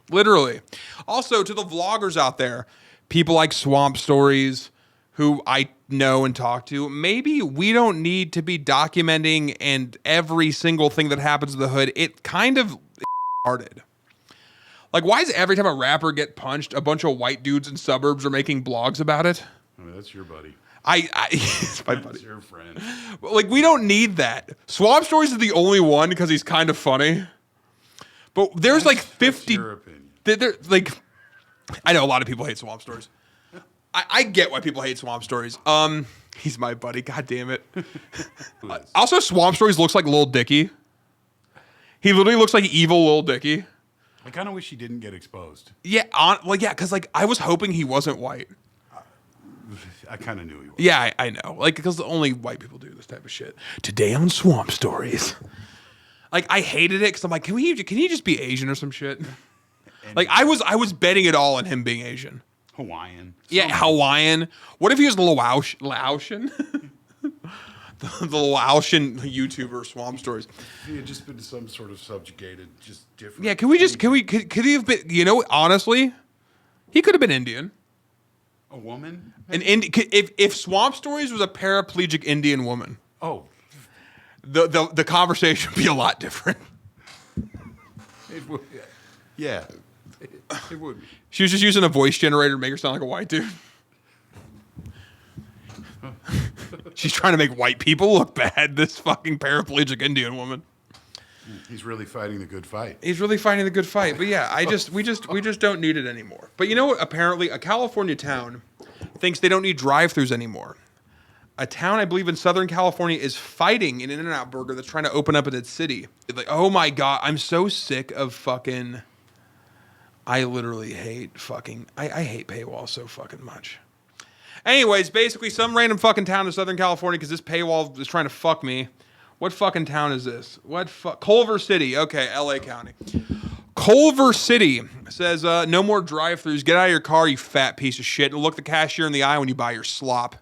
[SPEAKER 1] Literally. Also, to the vloggers out there, people like Swamp Stories, who I know and talk to, maybe we don't need to be documenting and every single thing that happens in the hood. It kind of started. Like, why is every time a rapper get punched, a bunch of white dudes in suburbs are making blogs about it?
[SPEAKER 3] I mean, that's your buddy.
[SPEAKER 1] It's my buddy.
[SPEAKER 3] That's your friend.
[SPEAKER 1] Like, we don't need that. Swamp Stories is the only one because he's kind of funny. But there's like 50.
[SPEAKER 3] That's your opinion.
[SPEAKER 1] Like,
[SPEAKER 2] I know a lot of people hate swamp stories. I get why people hate swamp stories. He's my buddy. God damn it. Also, swamp stories looks like Lil Dicky. He literally looks like evil Lil Dicky.
[SPEAKER 3] I kind of wish he didn't get exposed.
[SPEAKER 2] Yeah, because I was hoping he wasn't white.
[SPEAKER 3] I kind of knew he was.
[SPEAKER 2] Yeah, I know. Like, because only white people do this type of shit. Today on Swamp Stories. Like, I hated it because I'm like, can he just be Asian or some shit? Like, I was betting it all on him being Asian.
[SPEAKER 3] Hawaiian.
[SPEAKER 2] Yeah, Hawaiian. What if he was Laotian? the Laotian YouTuber Swamp Stories.
[SPEAKER 3] He had just been some sort of subjugated, just different.
[SPEAKER 2] Yeah, could he have been, honestly, he could have been Indian.
[SPEAKER 3] A woman?
[SPEAKER 2] If Swamp Stories was a paraplegic Indian woman, the conversation would be a lot different.
[SPEAKER 3] It would, yeah. It would be.
[SPEAKER 2] She was just using a voice generator to make her sound like a white dude. She's trying to make white people look bad, this fucking paraplegic Indian woman.
[SPEAKER 3] He's really fighting the good fight.
[SPEAKER 2] He's really fighting the good fight. But yeah, we just don't need it anymore. But you know what? Apparently, a California town thinks they don't need drive-thrus anymore. A town, I believe, in Southern California is fighting an In-N-Out burger that's trying to open up in its city. Like, oh my God, I'm so sick of fucking... I literally hate fucking... I hate paywall so fucking much. Anyways, basically, some random fucking town in Southern California, because this paywall is trying to fuck me. What fucking town is this? Culver City. Okay, L.A. County. Culver City says, no more drive-thrus. Get out of your car, you fat piece of shit, and look the cashier in the eye when you buy your slop.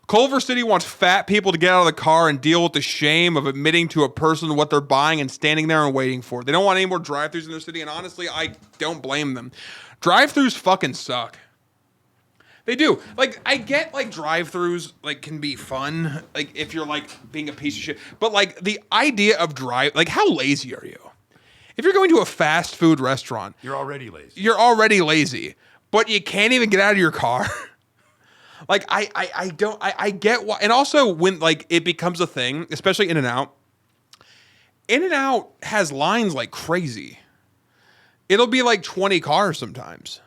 [SPEAKER 2] Culver City wants fat people to get out of the car and deal with the shame of admitting to a person what they're buying and standing there and waiting for it. They don't want any more drive-thrus in their city, and honestly, I don't blame them. Drive-thrus fucking suck. They do. Like, I get, like, drive-thrus, like, can be fun, like, if you're, like, being a piece of shit. But, like, the idea of like, how lazy are you? If you're going to a fast food restaurant...
[SPEAKER 3] You're already lazy.
[SPEAKER 2] You're already lazy. But you can't even get out of your car. Like, I get why. And also, when, like, it becomes a thing, especially In-N-Out, In-N-Out has lines like crazy. It'll be, like, 20 cars sometimes.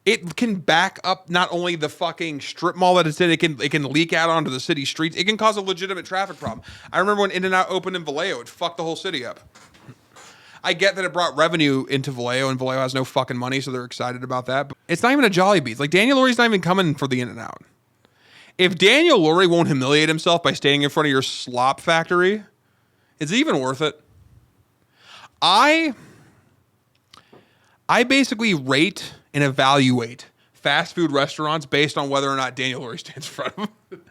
[SPEAKER 2] It can back up not only the fucking strip mall that it's in, it can leak out onto the city streets. It can cause a legitimate traffic problem. I remember when In-N-Out opened in Vallejo, it fucked the whole city up. I get that it brought revenue into Vallejo, and Vallejo has no fucking money, so they're excited about that. But it's not even a Jollibee. Like, Daniel Lurie's not even coming for the In-N-Out. If Daniel Lurie won't humiliate himself by standing in front of your slop factory, is it even worth it? I basically rate and evaluate fast food restaurants based on whether or not Daniel Lurie stands in front of them.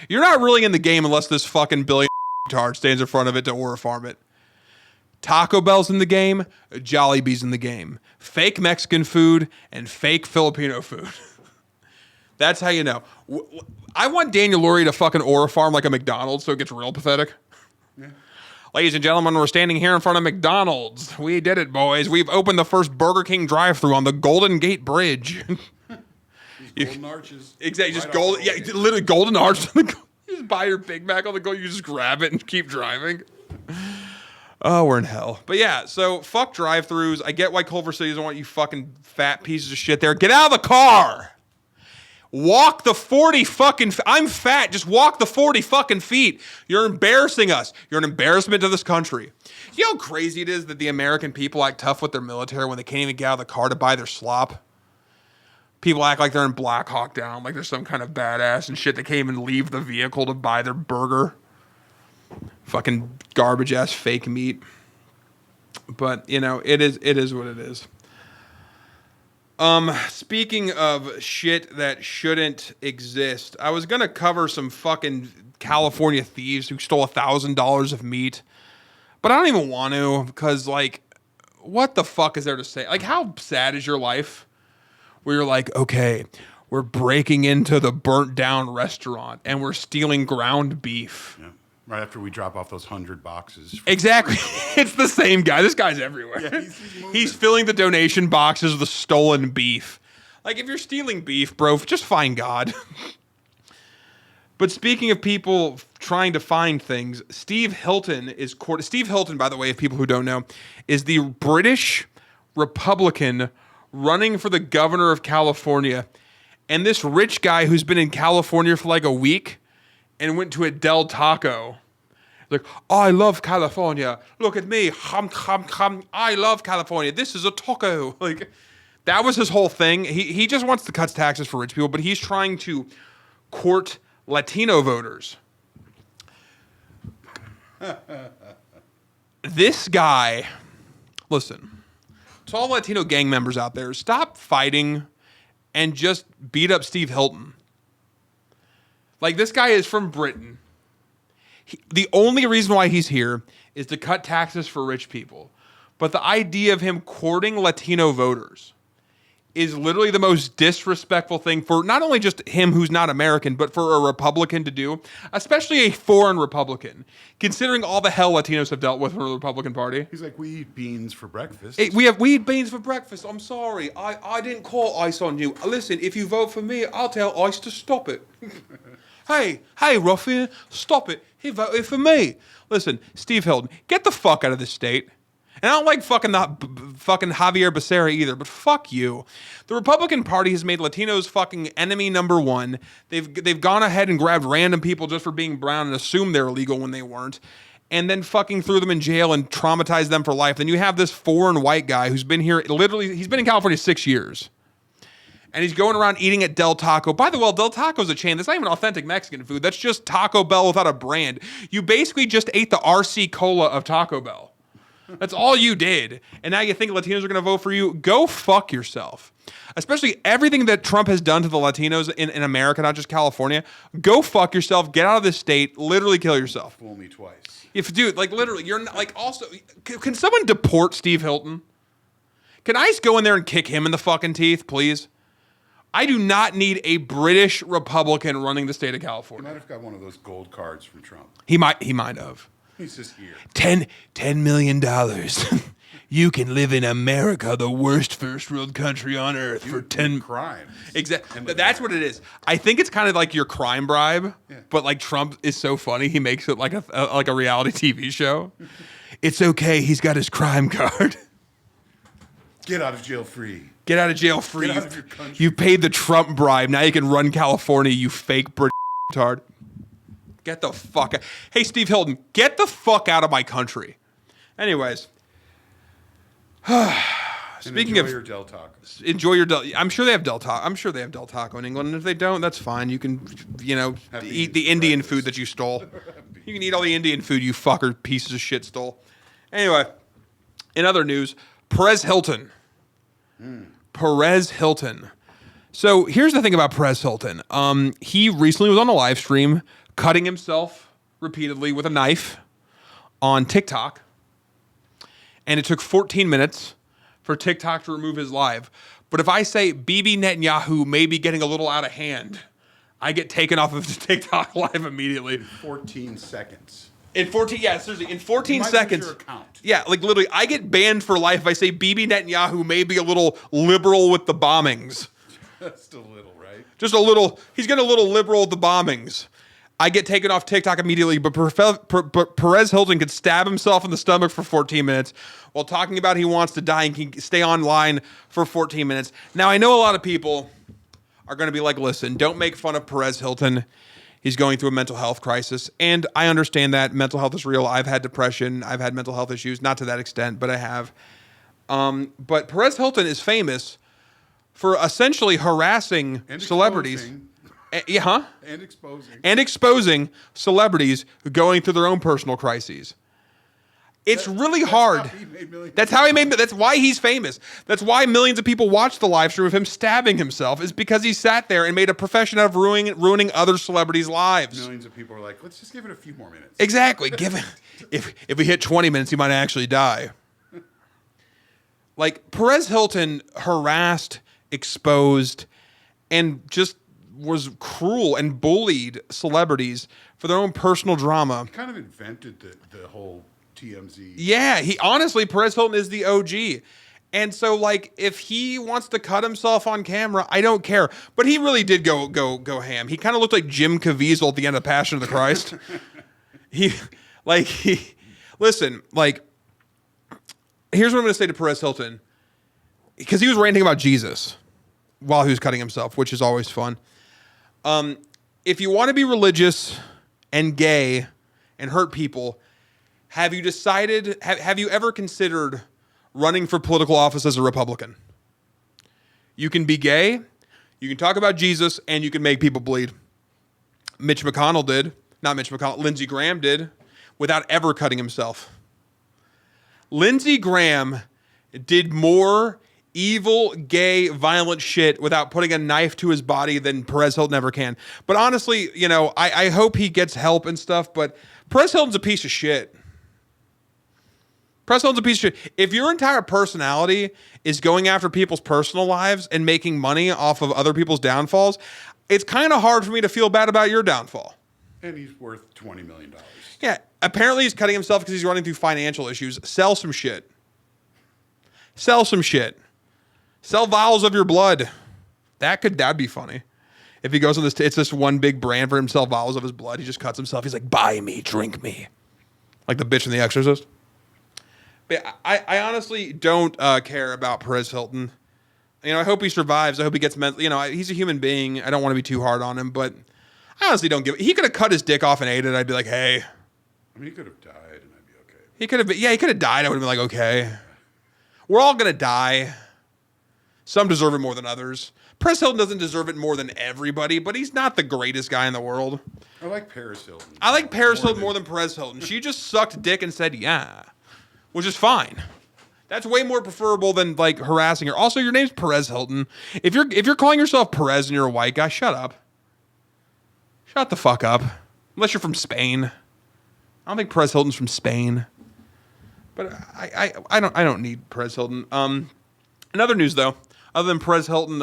[SPEAKER 2] You're not really in the game unless this fucking billion tard stands in front of it to order farm it. Taco Bell's in the game, Jollibee's in the game. Fake Mexican food and fake Filipino food. That's how you know. I want Daniel Lurie to fucking order farm like a McDonald's so it gets real pathetic. Yeah. Ladies and gentlemen, we're standing here in front of McDonald's. We did it, boys. We've opened the first Burger King drive-thru on the Golden Gate Bridge.
[SPEAKER 3] Golden arches.
[SPEAKER 2] Exactly, just golden. Yeah, literally golden arches. You just buy your Big Mac on the go. You just grab it and keep driving. Oh, we're in hell. But yeah, so fuck drive-thrus. I get why Culver City doesn't want you fucking fat pieces of shit there. Get out of the car. Walk the 40 fucking... I'm fat. Just walk the 40 fucking feet. You're embarrassing us. You're an embarrassment to this country. You know how crazy it is that the American people act tough with their military when they can't even get out of the car to buy their slop? People act like they're in Black Hawk Down, like they're some kind of badass and shit. They can't even leave the vehicle to buy their burger. Fucking garbage-ass fake meat. But, you know, it is what it is. Speaking of shit that shouldn't exist, I was gonna cover some fucking California thieves who stole $1,000 of meat, but I don't even want to because, like, what the fuck is there to say? Like, how sad is your life where you're like, okay, we're breaking into the burnt down restaurant and we're stealing ground beef.
[SPEAKER 3] Yeah. Right after we drop off those 100 boxes.
[SPEAKER 2] Exactly. It's the same guy. This guy's everywhere.
[SPEAKER 3] Yeah,
[SPEAKER 2] he's filling the donation boxes with the stolen beef. Like, if you're stealing beef, bro, just find God. But speaking of people trying to find things, Steve Hilton, by the way, if people who don't know, is the British Republican running for the governor of California. And this rich guy who's been in California for like a week and went to a Del Taco. Like, oh, I love California. Look at me. Hum, hum, hum. I love California. This is a taco. Like, that was his whole thing. He just wants to cut taxes for rich people, but he's trying to court Latino voters. This guy, listen, to all Latino gang members out there, stop fighting and just beat up Steve Hilton. Like, this guy is from Britain. The only reason why he's here is to cut taxes for rich people. But the idea of him courting Latino voters is literally the most disrespectful thing for not only just him who's not American, but for a Republican to do, especially a foreign Republican, considering all the hell Latinos have dealt with from the Republican Party.
[SPEAKER 3] He's like, we eat beans for breakfast.
[SPEAKER 2] We eat beans for breakfast. I'm sorry. I didn't call ICE on you. Listen, if you vote for me, I'll tell ICE to stop it. Hey, ruffian, stop it. He voted for me. Listen, Steve Hilton, get the fuck out of this state. And I don't like fucking Javier Becerra either, but fuck you. The Republican Party has made Latinos fucking enemy number one. They've gone ahead and grabbed random people just for being brown and assumed they're illegal when they weren't, and then fucking threw them in jail and traumatized them for life. Then you have this foreign white guy who's been here, literally, he's been in California 6 years. And he's going around eating at Del Taco. By the way, Del Taco's a chain. That's not even authentic Mexican food. That's just Taco Bell without a brand. You basically just ate the RC Cola of Taco Bell. That's all you did. And now you think Latinos are going to vote for you? Go fuck yourself. Especially everything that Trump has done to the Latinos in America, not just California. Go fuck yourself. Get out of this state. Literally kill yourself.
[SPEAKER 3] Fool me twice.
[SPEAKER 2] Dude, like literally, you're not, like also, can someone deport Steve Hilton? Can ICE go in there and kick him in the fucking teeth, please? I do not need a British Republican running the state of
[SPEAKER 3] He
[SPEAKER 2] California.
[SPEAKER 3] might have got one of those gold cards from Trump.
[SPEAKER 2] He might have.
[SPEAKER 3] He's just here.
[SPEAKER 2] $10 million. You can live in America, the worst first world country on earth, for 10
[SPEAKER 3] crimes.
[SPEAKER 2] Exactly. That's what it is. I think it's kind of like your crime bribe, but like Trump is so funny, he makes it like a reality TV show. It's okay. He's got his crime card.
[SPEAKER 3] Get out of jail free.
[SPEAKER 2] Get out of jail free.
[SPEAKER 3] Get out of your country.
[SPEAKER 2] You paid the Trump bribe. Now you can run California, you fake British retard. Get the fuck out. Hey, Steve Hilton, get the fuck out of my country. Anyways. Speaking of
[SPEAKER 3] your Del Tacos.
[SPEAKER 2] Enjoy your Del. I'm sure they have Del Taco. I'm sure they have Del Taco in England. And if they don't, that's fine. You can, eat the Indian food that you stole. You can eat all the Indian food you fucker pieces of shit stole. Anyway, in other news, Perez Hilton. Perez Hilton. So here's the thing about Perez Hilton. He recently was on a live stream cutting himself repeatedly with a knife on TikTok. And it took 14 minutes for TikTok to remove his live. But if I say Bibi Netanyahu may be getting a little out of hand, I get taken off of the TikTok live immediately.
[SPEAKER 3] 14 seconds.
[SPEAKER 2] In 14, yeah, seriously, in 14 seconds.
[SPEAKER 3] Your account.
[SPEAKER 2] Yeah, like literally, I get banned for life if I say Bibi Netanyahu may be a little liberal with the bombings.
[SPEAKER 3] Just a little, right?
[SPEAKER 2] Just a little, he's getting a little liberal with the bombings. I get taken off TikTok immediately, but Perez Hilton could stab himself in the stomach for 14 minutes while talking about he wants to die and can stay online for 14 minutes. Now, I know a lot of people are going to be like, listen, don't make fun of Perez Hilton. He's going through a mental health crisis, and I understand that. Mental health is real. I've had depression. I've had mental health issues. Not to that extent, but I have. But Perez Hilton is famous for essentially harassing celebrities. And exposing celebrities going through their own personal crises. It's really hard. That's how he made. That's why he's famous. That's why millions of people watch the live stream of him stabbing himself. Is because he sat there and made a profession out of ruining other celebrities' lives.
[SPEAKER 3] Millions of people are like, let's just give it a few more minutes.
[SPEAKER 2] Exactly. If we hit 20 minutes, he might actually die. Like Perez Hilton harassed, exposed, and just was cruel and bullied celebrities for their own personal drama.
[SPEAKER 3] He kind of invented the whole TMZ.
[SPEAKER 2] Yeah, Perez Hilton is the OG. And so, like, if he wants to cut himself on camera, I don't care. But he really did go ham. He kind of looked like Jim Caviezel at the end of Passion of the Christ. Listen, like, here's what I'm going to say to Perez Hilton. because he was ranting about Jesus while he was cutting himself, which is always fun. If you want to be religious and gay and hurt people, have you decided, have you ever considered running for political office as a Republican? You can be gay, you can talk about Jesus, and you can make people bleed. Mitch McConnell did. Not Mitch McConnell. Lindsey Graham did, without ever cutting himself. Lindsey Graham did more evil, gay, violent shit without putting a knife to his body than Perez Hilton ever can. But honestly, you know, I hope he gets help and stuff, but Perez Hilton's a piece of shit. Perez Hilton's a piece of shit. If your entire personality is going after people's personal lives and making money off of other people's downfalls, it's kind of hard for me to feel bad about your downfall.
[SPEAKER 3] And he's worth $20 million.
[SPEAKER 2] Yeah, apparently he's cutting himself because he's running through financial issues. Sell some shit. Sell some shit. Sell vials of your blood. That'd be funny. If he goes on this, it's this one big brand for him to sell vials of his blood. He just cuts himself. He's like, buy me, drink me. Like the bitch in The Exorcist. But I honestly don't care about Perez Hilton. You know, I hope he survives. I hope he gets mental. You know, he's a human being. I don't want to be too hard on him, but I honestly don't give it. He could have cut his dick off and ate it. I'd be like, hey.
[SPEAKER 3] I mean, he could have died and I'd be okay.
[SPEAKER 2] He could have died. I would have been like, okay. We're all going to die. Some deserve it more than others. Perez Hilton doesn't deserve it more than everybody, but he's not the greatest guy in the world.
[SPEAKER 3] I like Perez Hilton.
[SPEAKER 2] I like Perez Hilton more than Perez Hilton. She just sucked dick and said, yeah, which is fine. That's way more preferable than like harassing her. Also, your name's Perez Hilton. If you're calling yourself Perez and you're a white guy, shut up. Shut the fuck up. Unless you're from Spain. I don't think Perez Hilton's from Spain. But I don't need Perez Hilton. In other news though, other than Perez Hilton,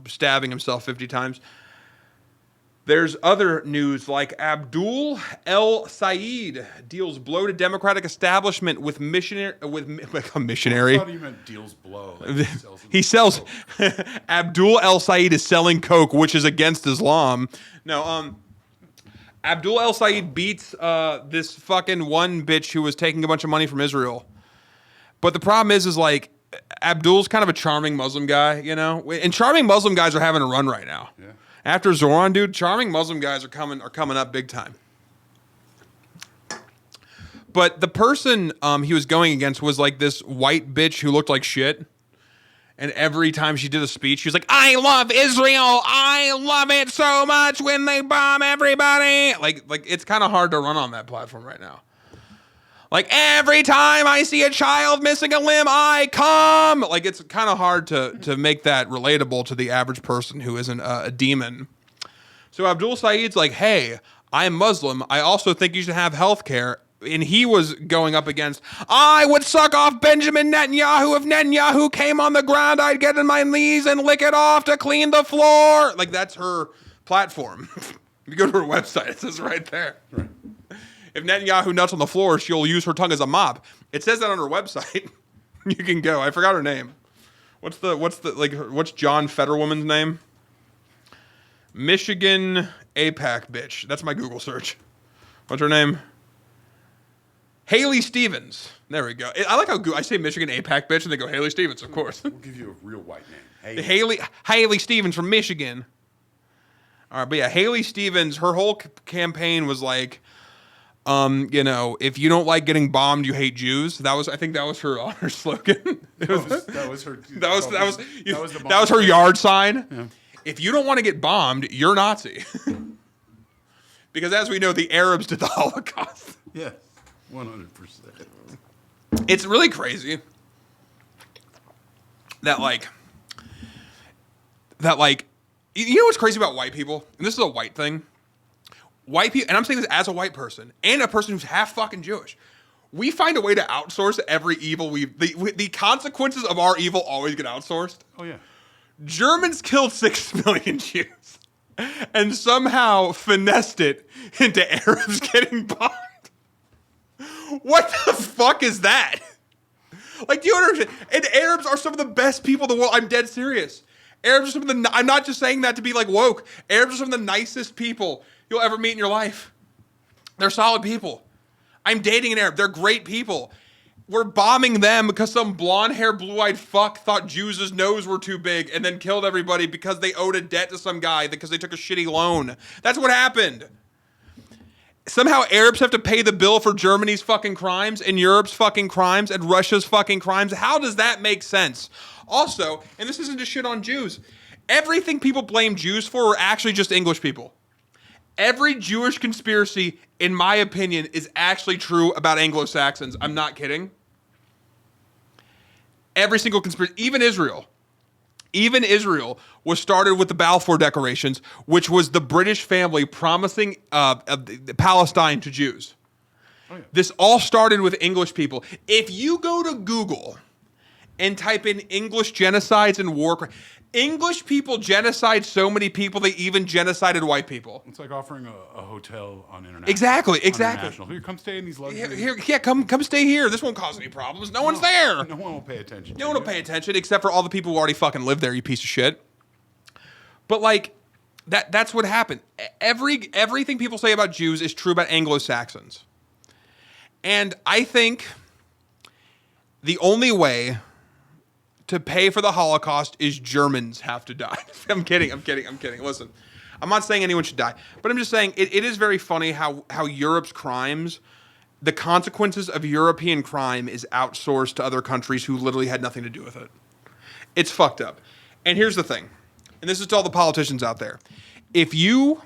[SPEAKER 2] stabbing himself 50 times, there's other news like Abdul El-Sayed deals blow to Democratic establishment with missionary.
[SPEAKER 3] I thought you meant deals blow. Like
[SPEAKER 2] He sells. Abdul El-Sayed is selling coke, which is against Islam. No, Abdul El-Sayed beats this fucking one bitch who was taking a bunch of money from Israel. But the problem is like Abdul's kind of a charming Muslim guy, you know, and charming Muslim guys are having a run right now.
[SPEAKER 3] Yeah.
[SPEAKER 2] After Zoran, dude, charming Muslim guys are coming up big time. But the person he was going against was like this white bitch who looked like shit. And every time she did a speech, she was like, I love Israel. I love it so much when they bomb everybody. Like it's kind of hard to run on that platform right now. Like, every time I see a child missing a limb, I come. Like, it's kind of hard to make that relatable to the average person who isn't a demon. So Abdul Saeed's like, hey, I'm Muslim. I also think you should have health care. And he was going up against, I would suck off Benjamin Netanyahu. If Netanyahu came on the ground, I'd get on my knees and lick it off to clean the floor. Like, that's her platform. If you go to her website, it says right there.
[SPEAKER 3] Right.
[SPEAKER 2] If Netanyahu nuts on the floor, she'll use her tongue as a mop. It says that on her website. You can go. I forgot her name. What's John Fetterwoman's name? Michigan APAC bitch. That's my Google search. What's her name? Haley Stevens. There we go. I like how I say Michigan APAC bitch and they go Haley Stevens, of course.
[SPEAKER 3] We'll give you a real white name.
[SPEAKER 2] Haley Stevens from Michigan. All right, but yeah, Haley Stevens, her whole campaign was like, if you don't like getting bombed, you hate Jews. I think that was her slogan.
[SPEAKER 3] That
[SPEAKER 2] was her yard sign.
[SPEAKER 3] Yeah.
[SPEAKER 2] If you don't want to get bombed, you're Nazi. Because as we know, the Arabs did the Holocaust.
[SPEAKER 3] Yes, 100%.
[SPEAKER 2] It's really crazy that you know what's crazy about white people? And this is a white thing. White people, and I'm saying this as a white person and a person who's half fucking Jewish, we find a way to outsource every evil the consequences of our evil always get outsourced.
[SPEAKER 3] Oh, yeah.
[SPEAKER 2] Germans killed 6 million Jews and somehow finessed it into Arabs getting bombed. What the fuck is that? Like, do you understand? And Arabs are some of the best people in the world. I'm dead serious. Arabs are some of the, I'm not just saying that to be like woke. Arabs are some of the nicest people you'll ever meet in your life. They're solid people. I'm dating an Arab. They're great people. we're bombing them because some blonde-haired, blue-eyed fuck thought Jews' nose were too big and then killed everybody because they owed a debt to some guy because they took a shitty loan. That's what happened. Somehow Arabs have to pay the bill for Germany's fucking crimes and Europe's fucking crimes and Russia's fucking crimes. How does that make sense? Also, and this isn't just shit on Jews, everything people blame Jews for are actually just English people. Every Jewish conspiracy, in my opinion, is actually true about Anglo-Saxons. I'm not kidding. Every single conspiracy, even Israel was started with the Balfour Declarations, which was the British family promising Palestine to Jews. Oh, yeah. This all started with English people. If you go to Google and type in English genocides and war, English people genocide so many people they even genocided white people.
[SPEAKER 3] It's like offering a hotel on international.
[SPEAKER 2] Exactly.
[SPEAKER 3] Here, come stay in these luxury.
[SPEAKER 2] Come stay here. This won't cause any problems. No one's there.
[SPEAKER 3] No one will pay attention.
[SPEAKER 2] No one will pay attention except for all the people who already fucking live there, you piece of shit. But like, that's what happened. Everything people say about Jews is true about Anglo-Saxons. And I think the only way to pay for the Holocaust is Germans have to die. I'm kidding. Listen, I'm not saying anyone should die, but I'm just saying it is very funny how Europe's crimes, the consequences of European crime is outsourced to other countries who literally had nothing to do with it. It's fucked up. And here's the thing, and this is to all the politicians out there. If you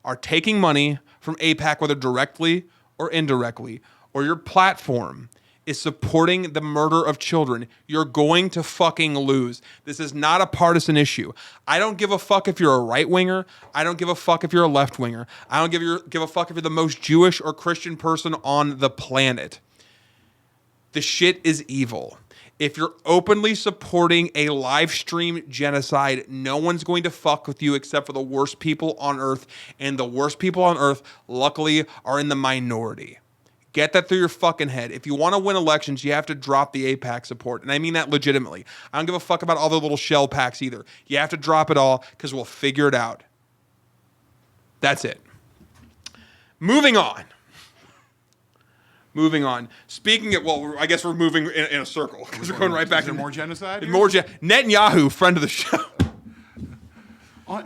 [SPEAKER 2] are taking money from AIPAC, whether directly or indirectly, or your platform is supporting the murder of children, you're going to fucking lose. This is not a partisan issue. I don't give a fuck if you're a right-winger. I don't give a fuck if you're a left-winger. I don't give a fuck if you're the most Jewish or Christian person on the planet. The shit is evil. If you're openly supporting a live stream genocide, no one's going to fuck with you except for the worst people on earth. And the worst people on earth, luckily, are in the minority. Get that through your fucking head. If you want to win elections, you have to drop the AIPAC support. And I mean that legitimately. I don't give a fuck about all the little shell packs either. You have to drop it all because we'll figure it out. That's it. Moving on. Speaking of, well, I guess we're moving in a circle because we're going right back to
[SPEAKER 3] more genocide.
[SPEAKER 2] Netanyahu, friend of the show.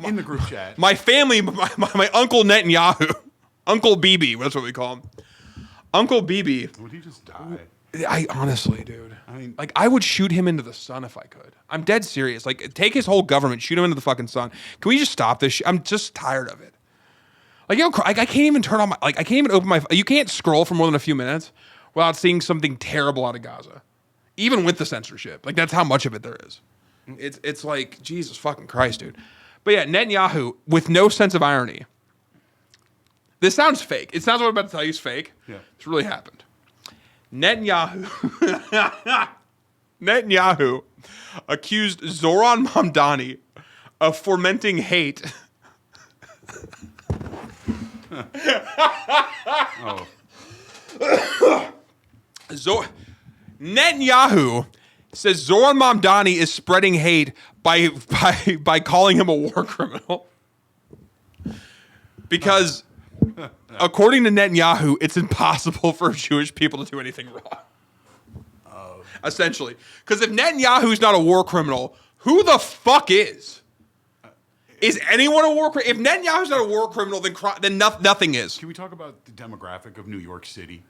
[SPEAKER 3] In the group chat.
[SPEAKER 2] My family, my uncle Netanyahu. Uncle Bibi, that's what we call him. Uncle Bibi.
[SPEAKER 3] Would he just die?
[SPEAKER 2] I honestly, dude. I mean, like, I would shoot him into the sun if I could. I'm dead serious. Like, take his whole government, shoot him into the fucking sun. Can we just stop this shit? I'm just tired of it. Like, you know, I can't even turn on my, like, I can't even open my, you can't scroll for more than a few minutes without seeing something terrible out of Gaza. Even with the censorship. Like, that's how much of it there is. It's like, Jesus fucking Christ, dude. But yeah, Netanyahu, with no sense of irony. This sounds fake. It sounds what I'm about to tell you is fake.
[SPEAKER 3] Yeah.
[SPEAKER 2] It's really happened. Netanyahu accused Zoran Mamdani of fomenting hate. Netanyahu says Zoran Mamdani is spreading hate by calling him a war criminal. Because according to Netanyahu, it's impossible for Jewish people to do anything wrong. Essentially. Because if Netanyahu's not a war criminal, who the fuck is? Is anyone a war criminal? If Netanyahu's not a war criminal, then nothing is.
[SPEAKER 3] Can we talk about the demographic of New York City?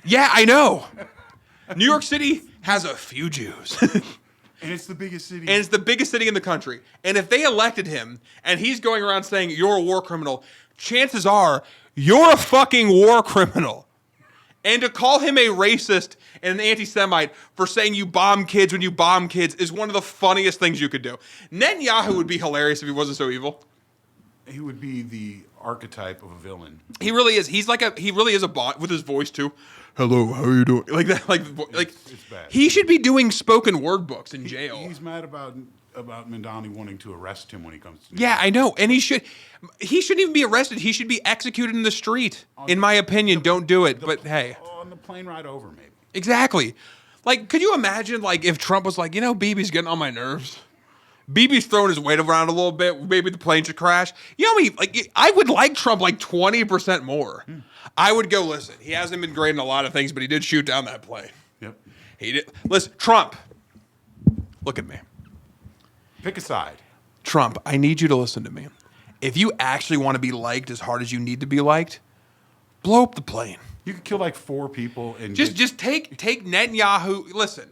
[SPEAKER 2] Yeah, I know. New York City has a few Jews.
[SPEAKER 3] And it's the biggest city.
[SPEAKER 2] And it's the biggest city in the country. And if they elected him and he's going around saying you're a war criminal, chances are you're a fucking war criminal. And to call him a racist and an anti-Semite for saying you bomb kids when you bomb kids is one of the funniest things you could do. Netanyahu would be hilarious if he wasn't so evil.
[SPEAKER 3] He would be the archetype of a villain.
[SPEAKER 2] He really is. He really is a bot with his voice too. Hello, how are you doing? Like that. It's bad. He should be doing spoken word books in jail.
[SPEAKER 3] He's mad about Mamdani wanting to arrest him when he comes to.
[SPEAKER 2] Yeah, I know, and he shouldn't even be arrested. He should be executed in the street. In my opinion, don't do it. But hey,
[SPEAKER 3] on the plane ride over, maybe.
[SPEAKER 2] Exactly. Like, could you imagine, like, if Trump was like, you know, Bibi's getting on my nerves. Bibi's throwing his weight around a little bit. Maybe the plane should crash. You know, I would like Trump like 20% more. I would go, listen, he hasn't been great in a lot of things, but he did shoot down that plane. He did. Listen, Trump. Look at me.
[SPEAKER 3] Pick a side.
[SPEAKER 2] Trump, I need you to listen to me. If you actually want to be liked as hard as you need to be liked, blow up the plane.
[SPEAKER 3] You could kill like 4 people and
[SPEAKER 2] Just take Netanyahu. Listen,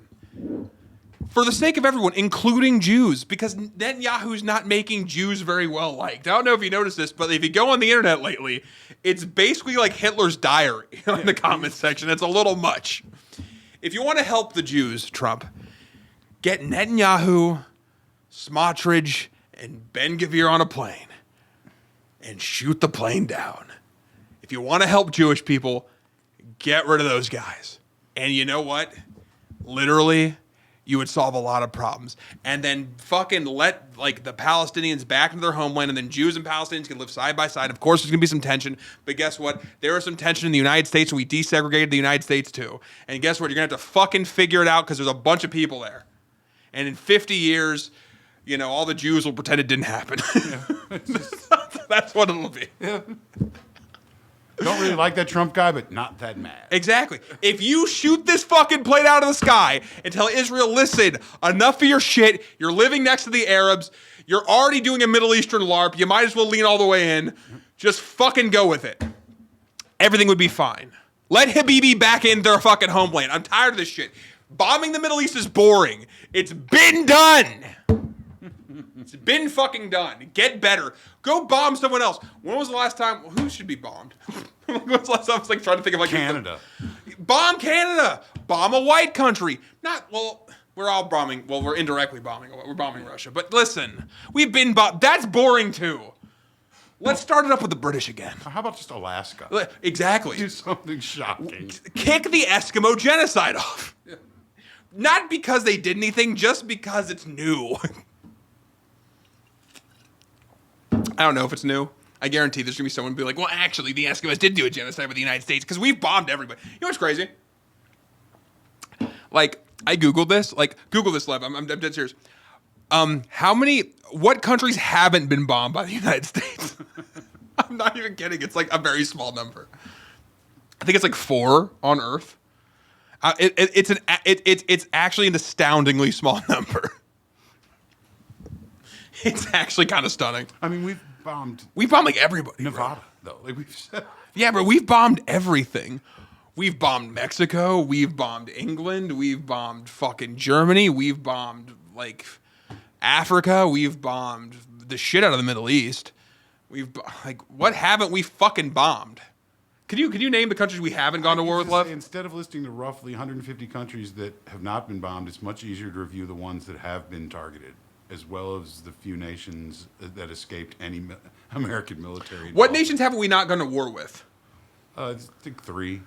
[SPEAKER 2] for the sake of everyone, including Jews, because Netanyahu's not making Jews very well liked. I don't know if you noticed this, but if you go on the internet lately, it's basically like Hitler's diary in the comment section. It's a little much. If you want to help the Jews, Trump, get Netanyahu, Smotrich, and Ben-Gvir on a plane and shoot the plane down. If you want to help Jewish people, get rid of those guys. And you know what? Literally, you would solve a lot of problems. And then fucking let like the Palestinians back into their homeland, and then Jews and Palestinians can live side by side. Of course, there's going to be some tension, but guess what? There was some tension in the United States, and we desegregated the United States too. And guess what? You're going to have to fucking figure it out because there's a bunch of people there. And in 50 years, you know, all the Jews will pretend it didn't happen. Yeah. That's what it'll be.
[SPEAKER 3] Yeah. Don't really like that Trump guy, but not that mad.
[SPEAKER 2] Exactly. If you shoot this fucking plane out of the sky and tell Israel, listen, enough of your shit. You're living next to the Arabs. You're already doing a Middle Eastern LARP. You might as well lean all the way in. Just fucking go with it. Everything would be fine. Let F.A.B back in their fucking homeland. I'm tired of this shit. Bombing the Middle East is boring. It's been done. It's been fucking done. Get better. Go bomb someone else. When was the last time? Who should be bombed? When was the last time? I was like trying to think of like
[SPEAKER 3] Canada.
[SPEAKER 2] Bomb Canada. Bomb a white country. We're all bombing. Well, we're indirectly bombing. We're bombing Russia. But listen, we've been bombed. That's boring too. Let's start it up with the British again.
[SPEAKER 3] How about just Alaska?
[SPEAKER 2] Exactly.
[SPEAKER 3] Do something shocking.
[SPEAKER 2] Kick the Eskimo genocide off. Yeah. Not because they did anything, just because it's new. I don't know if it's new. I guarantee there's going to be someone be like, well, actually, the Eskimos did do a genocide with the United States because we've bombed everybody. You know what's crazy? Like, I Googled this. Like, Google this, Lev. I'm dead serious. What countries haven't been bombed by the United States? I'm not even kidding. It's like a very small number. I think it's like 4 on Earth. It's actually an astoundingly small number. It's actually kind of stunning.
[SPEAKER 3] I mean, we've bombed
[SPEAKER 2] like everybody.
[SPEAKER 3] Nevada, though. Like we've said.
[SPEAKER 2] Yeah, but we've bombed everything. We've bombed Mexico. We've bombed England. We've bombed fucking Germany. We've bombed like Africa. We've bombed the shit out of the Middle East. What haven't we fucking bombed? Can you name the countries we haven't gone to war with, Lev?
[SPEAKER 3] Instead of listing the roughly 150 countries that have not been bombed, it's much easier to review the ones that have been targeted, as well as the few nations that escaped any American military.
[SPEAKER 2] What nations haven't we not gone to war with?
[SPEAKER 3] I think 3.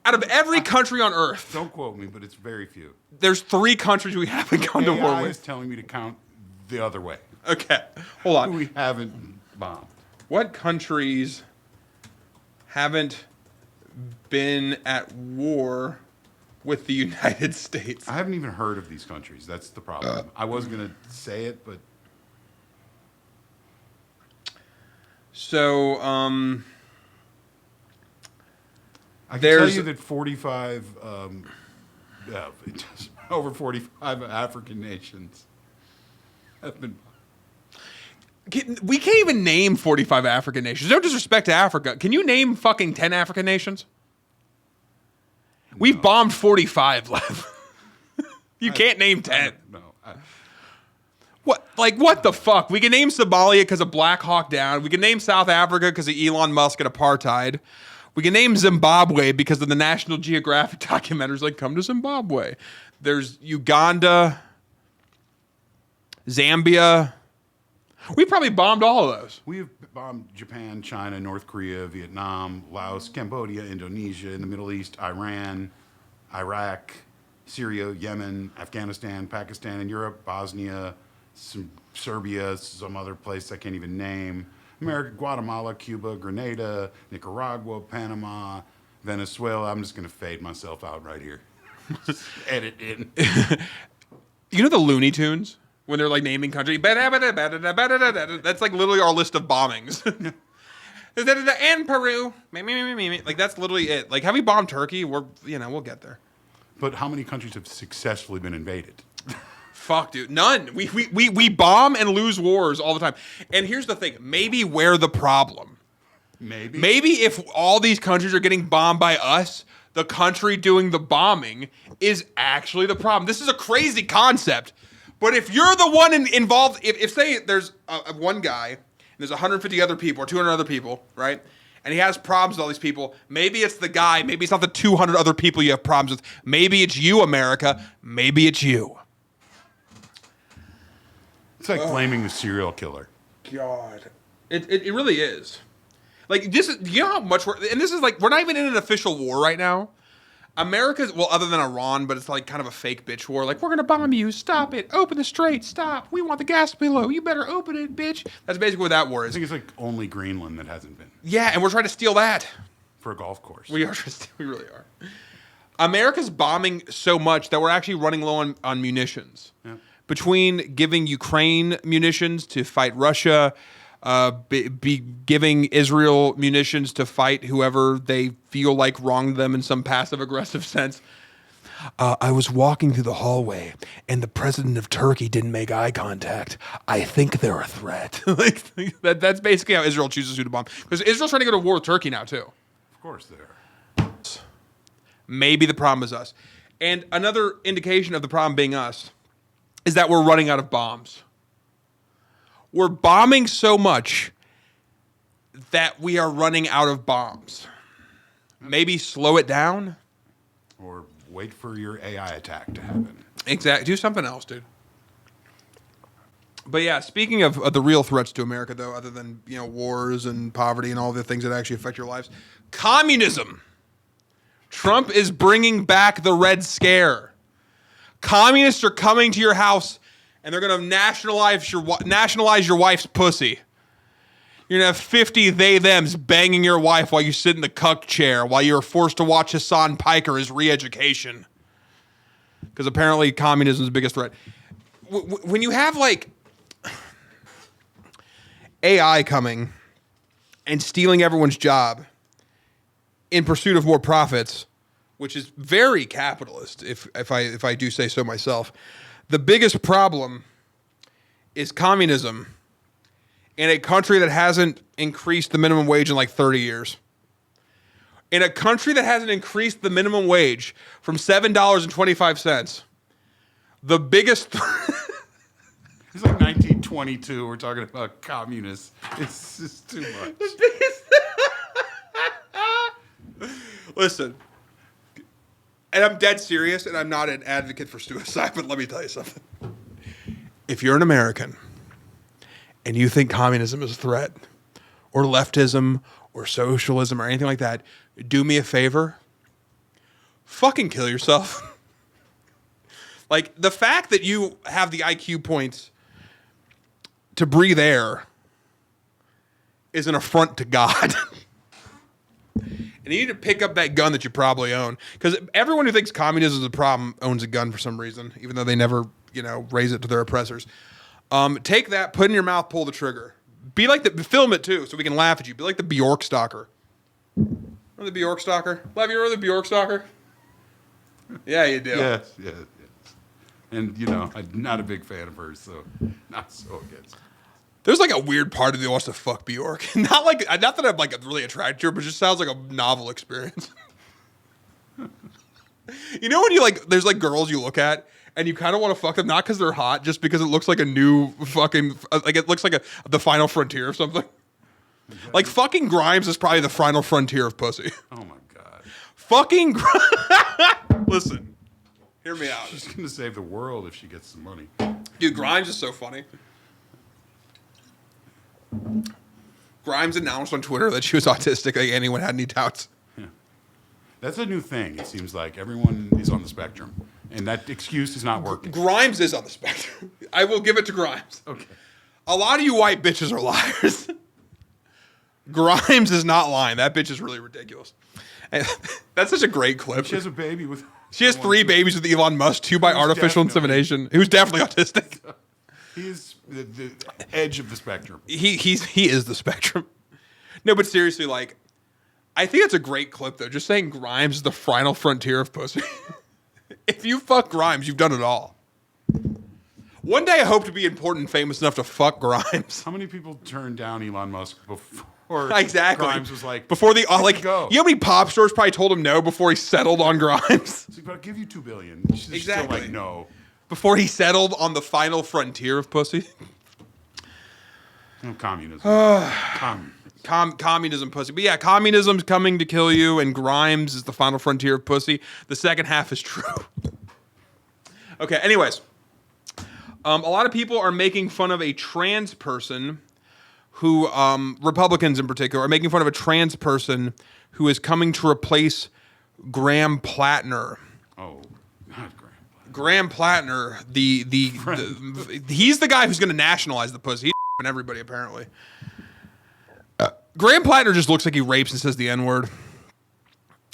[SPEAKER 2] Out of every country on Earth.
[SPEAKER 3] Don't quote me, but it's very few.
[SPEAKER 2] There's 3 countries we haven't gone to war
[SPEAKER 3] AI
[SPEAKER 2] with.
[SPEAKER 3] is telling me to count the other way.
[SPEAKER 2] Okay, hold on.
[SPEAKER 3] Who we haven't bombed.
[SPEAKER 2] What countries haven't been at war with the United States?
[SPEAKER 3] I haven't even heard of these countries. That's the problem. I was going to say it, but...
[SPEAKER 2] So,
[SPEAKER 3] I can tell you that 45, over 45 African nations have been...
[SPEAKER 2] We can't even name 45 African nations. No disrespect to Africa. Can you name fucking 10 African nations? We've bombed 45, Lev. You can't name 10.
[SPEAKER 3] No.
[SPEAKER 2] What the fuck? We can name Somalia because of Black Hawk Down. We can name South Africa because of Elon Musk and apartheid. We can name Zimbabwe because of the National Geographic documentaries like Come to Zimbabwe. There's Uganda, Zambia. We probably bombed all of those.
[SPEAKER 3] We have bombed Japan, China, North Korea, Vietnam, Laos, Cambodia, Indonesia, in the Middle East, Iran, Iraq, Syria, Yemen, Afghanistan, Pakistan, and Europe, Bosnia, Serbia, some other place I can't even name, America, Guatemala, Cuba, Grenada, Nicaragua, Panama, Venezuela. I'm just going to fade myself out right here. Just edit in.
[SPEAKER 2] You know the Looney Tunes? When they're like naming country, that's like literally our list of bombings. And Peru, like that's literally it. Like, have we bombed Turkey? We'll get there.
[SPEAKER 3] But how many countries have successfully been invaded?
[SPEAKER 2] Fuck, dude. None. We bomb and lose wars all the time. And here's the thing. Maybe we're the problem. Maybe if all these countries are getting bombed by us, the country doing the bombing is actually the problem. This is a crazy concept. But if you're the one involved, if say there's one guy, and there's 150 other people or 200 other people, right? And he has problems with all these people. Maybe it's the guy. Maybe it's not the 200 other people you have problems with. Maybe it's you, America. Maybe it's you.
[SPEAKER 3] It's like blaming the serial killer.
[SPEAKER 2] God. It really is. Like, this is, you know how much and this is like, we're not even in an official war right now. America's, well, other than Iran, but it's like kind of a fake bitch war. Like, we're going to bomb you. Stop it. Open the strait. Stop. We want the gas to be low. You better open it, bitch. That's basically what that war
[SPEAKER 3] I
[SPEAKER 2] is.
[SPEAKER 3] think it's like only Greenland that hasn't been.
[SPEAKER 2] Yeah, and we're trying to steal that.
[SPEAKER 3] For a golf course.
[SPEAKER 2] We really are. America's bombing so much that we're actually running low on munitions.
[SPEAKER 3] Yeah.
[SPEAKER 2] Between giving Ukraine munitions to fight Russia, be giving Israel munitions to fight whoever they feel like wronged them in some passive-aggressive sense. I was walking through the hallway, and the president of Turkey didn't make eye contact. I think they're a threat. That's basically how Israel chooses who to bomb. Because Israel's trying to go to war with Turkey now, too.
[SPEAKER 3] Of course they are.
[SPEAKER 2] Maybe the problem is us. And another indication of the problem being us is that we're running out of bombs. We're bombing so much that we are running out of bombs. Maybe slow it down.
[SPEAKER 3] Or wait for your AI attack to happen.
[SPEAKER 2] Exactly. Do something else, dude. But yeah, speaking of the real threats to America, though, other than, you know, wars and poverty and all the things that actually affect your lives, communism. Trump is bringing back the Red Scare. Communists are coming to your house, and they're going to nationalize your wife's pussy. You're going to have 50 they-thems banging your wife while you sit in the cuck chair, while you're forced to watch Hassan Piker his re-education. Because apparently communism is the biggest threat. When you have, like, AI coming and stealing everyone's job in pursuit of more profits, which is very capitalist, if I do say so myself, the biggest problem is communism in a country that hasn't increased the minimum wage in like 30 years. In a country that hasn't increased the minimum wage from $7.25, the biggest...
[SPEAKER 3] It's like 1922. We're talking about communists. It's just too much.
[SPEAKER 2] Listen, and I'm dead serious, and I'm not an advocate for suicide, but let me tell you something. If you're an American and you think communism is a threat, or leftism, or socialism, or anything like that, do me a favor. Fucking kill yourself. Like, the fact that you have the IQ points to breathe air is an affront to God. And you need to pick up that gun that you probably own. Because everyone who thinks communism is a problem owns a gun for some reason, even though they never, raise it to their oppressors. Take that, put it in your mouth, pull the trigger. Be like film it too, so we can laugh at you. Be like the Bjork stalker. Remember the Bjork stalker? Lev, you remember the Bjork stalker? Yeah, you do.
[SPEAKER 3] Yes. And, I'm not a big fan of hers, so not so against her.
[SPEAKER 2] There's like a weird part of me that wants to fuck Bjork. Not that I'm like really attracted to her, but it just sounds like a novel experience. You know when you there's like girls you look at and you kind of want to fuck them, not because they're hot, just because it looks like a new fucking, it looks like the final frontier of something. Like fucking Grimes is probably the final frontier of pussy.
[SPEAKER 3] Oh my God.
[SPEAKER 2] Fucking Listen, hear me out.
[SPEAKER 3] She's going to save the world if she gets some money.
[SPEAKER 2] Dude, Grimes is so funny. Grimes announced on Twitter that she was autistic. Like anyone had any doubts.
[SPEAKER 3] Yeah. That's a new thing. It seems like everyone is on the spectrum, and that excuse is not working.
[SPEAKER 2] Grimes is on the spectrum. I will give it to Grimes.
[SPEAKER 3] Okay.
[SPEAKER 2] A lot of you white bitches are liars. Grimes is not lying. That bitch is really ridiculous. And that's such a great clip.
[SPEAKER 3] She has a baby with.
[SPEAKER 2] She has 3 babies with Elon Musk, 2 by artificial insemination. Who's definitely autistic.
[SPEAKER 3] He's the edge of the spectrum.
[SPEAKER 2] He is the spectrum. No, but seriously, I think that's a great clip though. Just saying Grimes is the final frontier of pussy If you fuck Grimes, you've done it all. One day I hope to be important and famous enough to fuck Grimes.
[SPEAKER 3] How many people turned down Elon Musk before
[SPEAKER 2] Exactly.
[SPEAKER 3] Grimes was like,
[SPEAKER 2] before the
[SPEAKER 3] go.
[SPEAKER 2] you know how many pop stars probably told him no before he settled on Grimes?
[SPEAKER 3] It's like, but I'll give you $2 billion. She's
[SPEAKER 2] Exactly.
[SPEAKER 3] Still like, no.
[SPEAKER 2] Before he settled on the final frontier of pussy.
[SPEAKER 3] No, communism.
[SPEAKER 2] Communism pussy. But yeah, communism's coming to kill you, and Grimes is the final frontier of pussy. The second half is true. Okay, anyways. A lot of people are making fun of a trans person who, Republicans in particular, are making fun of a trans person who is coming to replace Graham Platner.
[SPEAKER 3] Oh, not Graham.
[SPEAKER 2] Graham Platner, he's the guy who's going to nationalize the pussy. He's and everybody, apparently. Graham Platner just looks like he rapes and says the N-word.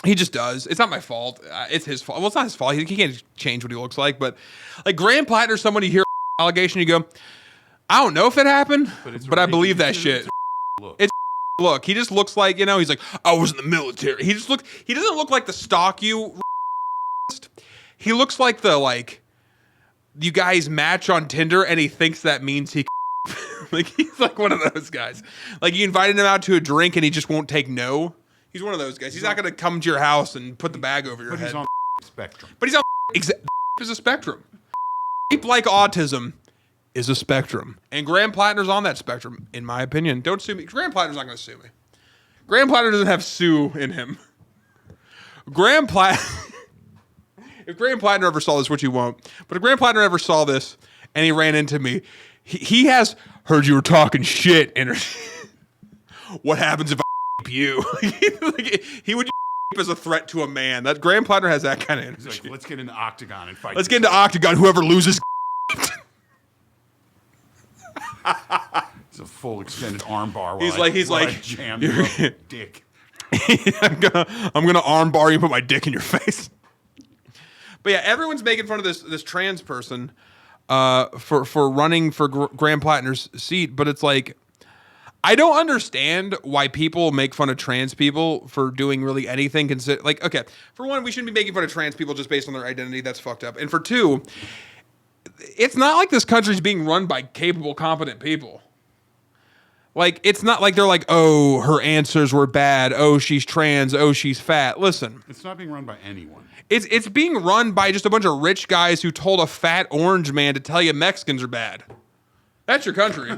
[SPEAKER 2] He just does. It's not my fault. It's his fault. Well, it's not his fault. He can't change what he looks like. But like Graham Platner, someone you hear allegation, you go, I don't know if it happened, but I believe that shit. It's look. He just looks like, he's like, I was in the military. He doesn't look like the stalk you. He looks like you guys match on Tinder and he thinks that means he like he's like one of those guys. Like you invited him out to a drink and he just won't take no. He's one of those guys. He's not going to come to your house and put the bag over your head.
[SPEAKER 3] But he's on spectrum.
[SPEAKER 2] But he's on is a spectrum. Like autism is a spectrum. And Graham Platner's on that spectrum, in my opinion. Don't sue me. Graham Platner's not going to sue me. Graham Platner doesn't have sue in him. If Graham Platner ever saw this, which he won't, but if Graham Platner ever saw this and he ran into me, he has heard you were talking shit energy. What happens if I you? He would as a threat to a man. That Graham Platner has that kind of energy.
[SPEAKER 3] He's like, let's get into Octagon and fight.
[SPEAKER 2] Let's get into Octagon. Whoever loses.
[SPEAKER 3] It's a full extended arm bar.
[SPEAKER 2] He's like,
[SPEAKER 3] jam your dick.
[SPEAKER 2] I'm gonna arm bar you and put my dick in your face. But yeah, everyone's making fun of this trans person for running for Graham Platner's seat. But it's like, I don't understand why people make fun of trans people for doing really anything. Okay, for one, we shouldn't be making fun of trans people just based on their identity. That's fucked up. And for two, it's not like this country's being run by capable, competent people. Like, it's not like they're like, oh, her answers were bad. Oh, she's trans. Oh, she's fat. Listen.
[SPEAKER 3] It's not being run by anyone.
[SPEAKER 2] It's being run by just a bunch of rich guys who told a fat orange man to tell you Mexicans are bad. That's your country.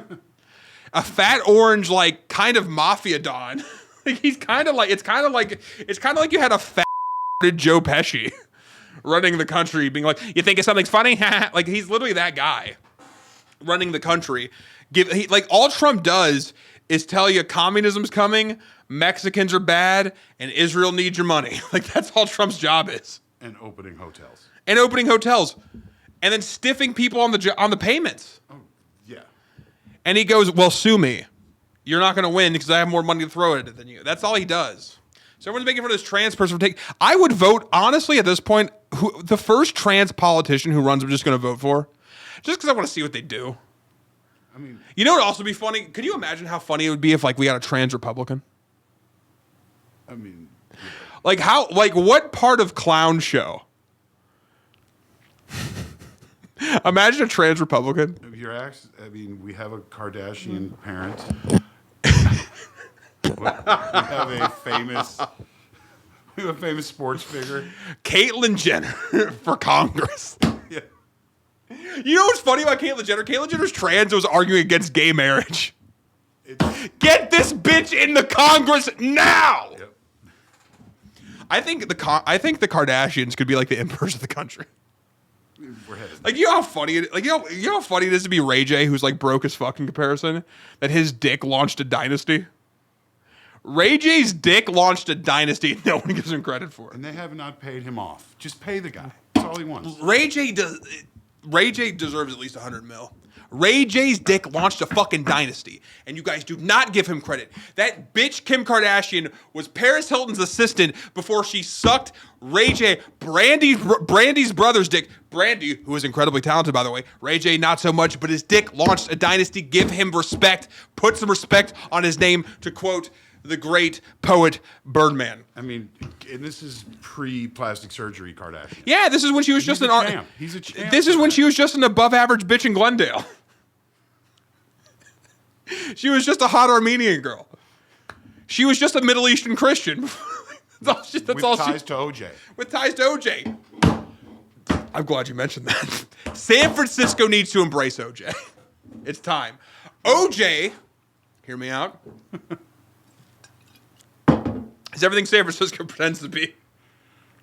[SPEAKER 2] A fat orange, kind of mafia don. It's kind of like you had a fat Joe Pesci running the country, being like, you think something's funny? Like, he's literally that guy running the country. All Trump does is tell you communism's coming, Mexicans are bad, and Israel needs your money. That's all Trump's job is.
[SPEAKER 3] And opening hotels.
[SPEAKER 2] And then stiffing people on the payments.
[SPEAKER 3] Oh, yeah.
[SPEAKER 2] And he goes, well, sue me. You're not going to win because I have more money to throw at it than you. That's all he does. So everyone's making fun of this trans person. I would vote, honestly, at this point, the first trans politician who runs, I'm just going to vote for. Just because I want to see what they do.
[SPEAKER 3] I mean,
[SPEAKER 2] you know what would also be funny? Could you imagine how funny it would be if we got a trans Republican?
[SPEAKER 3] I mean,
[SPEAKER 2] yeah. What part of clown show? Imagine a trans Republican.
[SPEAKER 3] We have a Kardashian parent. We have a famous sports figure.
[SPEAKER 2] Caitlyn Jenner for Congress.
[SPEAKER 3] Yeah.
[SPEAKER 2] You know what's funny about Caitlyn Jenner? Caitlyn Jenner's trans was arguing against gay marriage. Get this bitch in the Congress now.
[SPEAKER 3] Yep.
[SPEAKER 2] I think the Kardashians could be like the emperors of the country.
[SPEAKER 3] We're headed.
[SPEAKER 2] You know how funny it. You know how funny it is to be Ray J, who's broke as fuck in comparison. That his dick launched a dynasty. Ray J's dick launched a dynasty. And no one gives him credit for it.
[SPEAKER 3] And they have not paid him off. Just pay the guy. That's all he wants.
[SPEAKER 2] Ray J deserves at least $100 million. Ray J's dick launched a fucking dynasty, and you guys do not give him credit. That bitch Kim Kardashian was Perez Hilton's assistant before she sucked Ray J, Brandy's brother's dick. Brandy, who is incredibly talented, by the way. Ray J, not so much, but his dick launched a dynasty. Give him respect. Put some respect on his name, to quote the great poet Birdman.
[SPEAKER 3] I mean, and this is pre-plastic surgery Kardashian.
[SPEAKER 2] Yeah, this is when she was just
[SPEAKER 3] He's
[SPEAKER 2] an
[SPEAKER 3] a
[SPEAKER 2] art.
[SPEAKER 3] champ. He's a champ.
[SPEAKER 2] This is when she was just an above-average bitch in Glendale. She was just a hot Armenian girl. She was just a Middle Eastern Christian. That's all
[SPEAKER 3] ties to OJ.
[SPEAKER 2] With ties to OJ. I'm glad you mentioned that. San Francisco needs to embrace OJ. It's time. OJ, hear me out, is everything San Francisco pretends to be.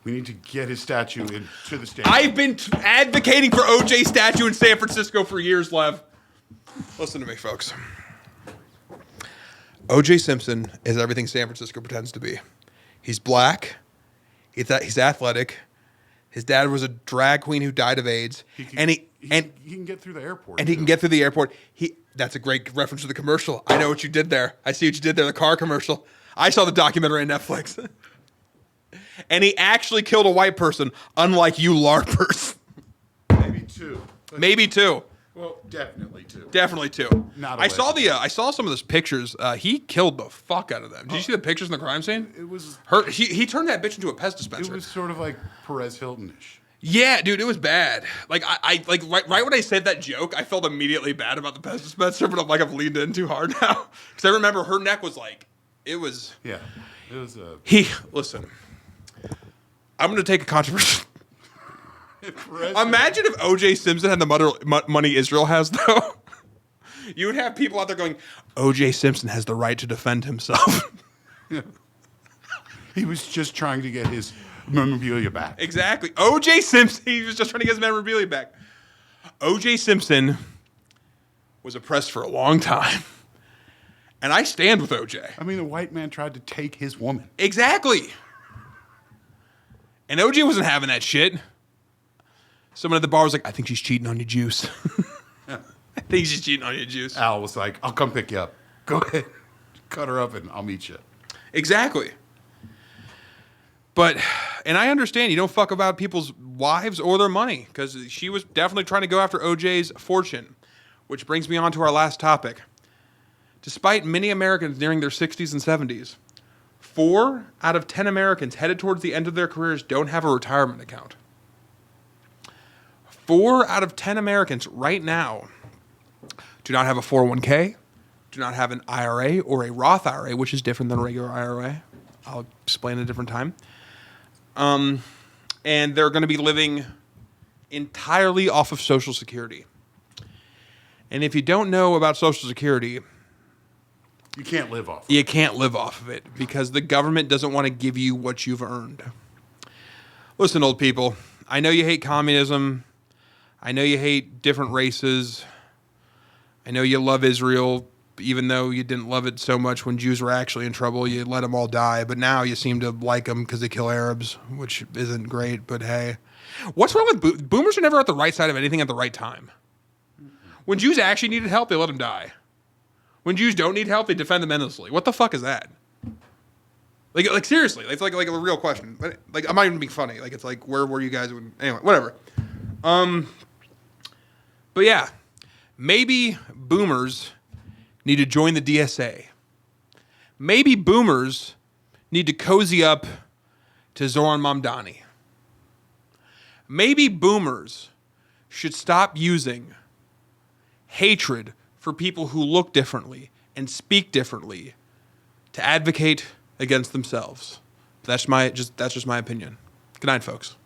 [SPEAKER 3] We need to get his statue into the stadium.
[SPEAKER 2] I've been advocating for OJ statue in San Francisco for years, Lev. Listen to me, folks. OJ Simpson is everything San Francisco pretends to be. He's black. He's athletic. His dad was a drag queen who died of AIDS.
[SPEAKER 3] He can get through the airport.
[SPEAKER 2] And he can get through the airport. That's a great reference to the commercial. I know what you did there. I see what you did there, the car commercial. I saw the documentary on Netflix. And he actually killed a white person, unlike you LARPers.
[SPEAKER 3] Maybe two.
[SPEAKER 2] Maybe two.
[SPEAKER 3] Well, definitely two.
[SPEAKER 2] Definitely two. I saw some of those pictures. He killed the fuck out of them. Did you see the pictures in the crime scene?
[SPEAKER 3] It was
[SPEAKER 2] he turned that bitch into a Pez dispenser.
[SPEAKER 3] It was sort of like Perez Hilton-ish.
[SPEAKER 2] Yeah, dude, it was bad. Like I right when I said that joke, I felt immediately bad about the Pez dispenser, but I've leaned in too hard now because I remember her neck was like it was.
[SPEAKER 3] Yeah, it was a.
[SPEAKER 2] Listen. I'm gonna take a controversy. Imagine if O.J. Simpson had the money Israel has, though. You would have people out there going, O.J. Simpson has the right to defend himself.
[SPEAKER 3] Yeah. He was just trying to get his memorabilia back.
[SPEAKER 2] Exactly. O.J. Simpson, he was just trying to get his memorabilia back. O.J. Simpson was oppressed for a long time. And I stand with O.J.
[SPEAKER 3] I mean, the white man tried to take his woman.
[SPEAKER 2] Exactly. And O.J. wasn't having that shit. Someone at the bar was like, I think she's cheating on your juice. I think she's cheating on your juice.
[SPEAKER 3] Al was like, I'll come pick you up. Go ahead. Cut her up and I'll meet you.
[SPEAKER 2] Exactly. But, and I understand you don't fuck about people's wives or their money because she was definitely trying to go after OJ's fortune, which brings me on to our last topic. Despite many Americans nearing their 60s and 70s, 4 out of 10 Americans headed towards the end of their careers don't have a retirement account. 4 out of 10 Americans right now do not have a 401k, do not have an IRA or a Roth IRA, which is different than a regular IRA. I'll explain at a different time. And they're going to be living entirely off of Social Security. And if you don't know about Social Security,
[SPEAKER 3] you can't live off of
[SPEAKER 2] it. You can't live off of it because the government doesn't want to give you what you've earned. Listen, old people, I know you hate communism. I know you hate different races. I know you love Israel, even though you didn't love it so much when Jews were actually in trouble. You let them all die, but now you seem to like them because they kill Arabs, which isn't great, but hey. What's wrong with boomers are never at the right side of anything at the right time. When Jews actually needed help, they let them die. When Jews don't need help, they defend them endlessly. What the fuck is that? Like seriously, it's like a real question. Like I'm not even being funny. Like it's like where were you guys when anyway, whatever. But yeah, maybe boomers need to join the DSA. Maybe boomers need to cozy up to Zoran Mamdani. Maybe boomers should stop using hatred for people who look differently and speak differently to advocate against themselves. That's just my opinion. Good night, folks.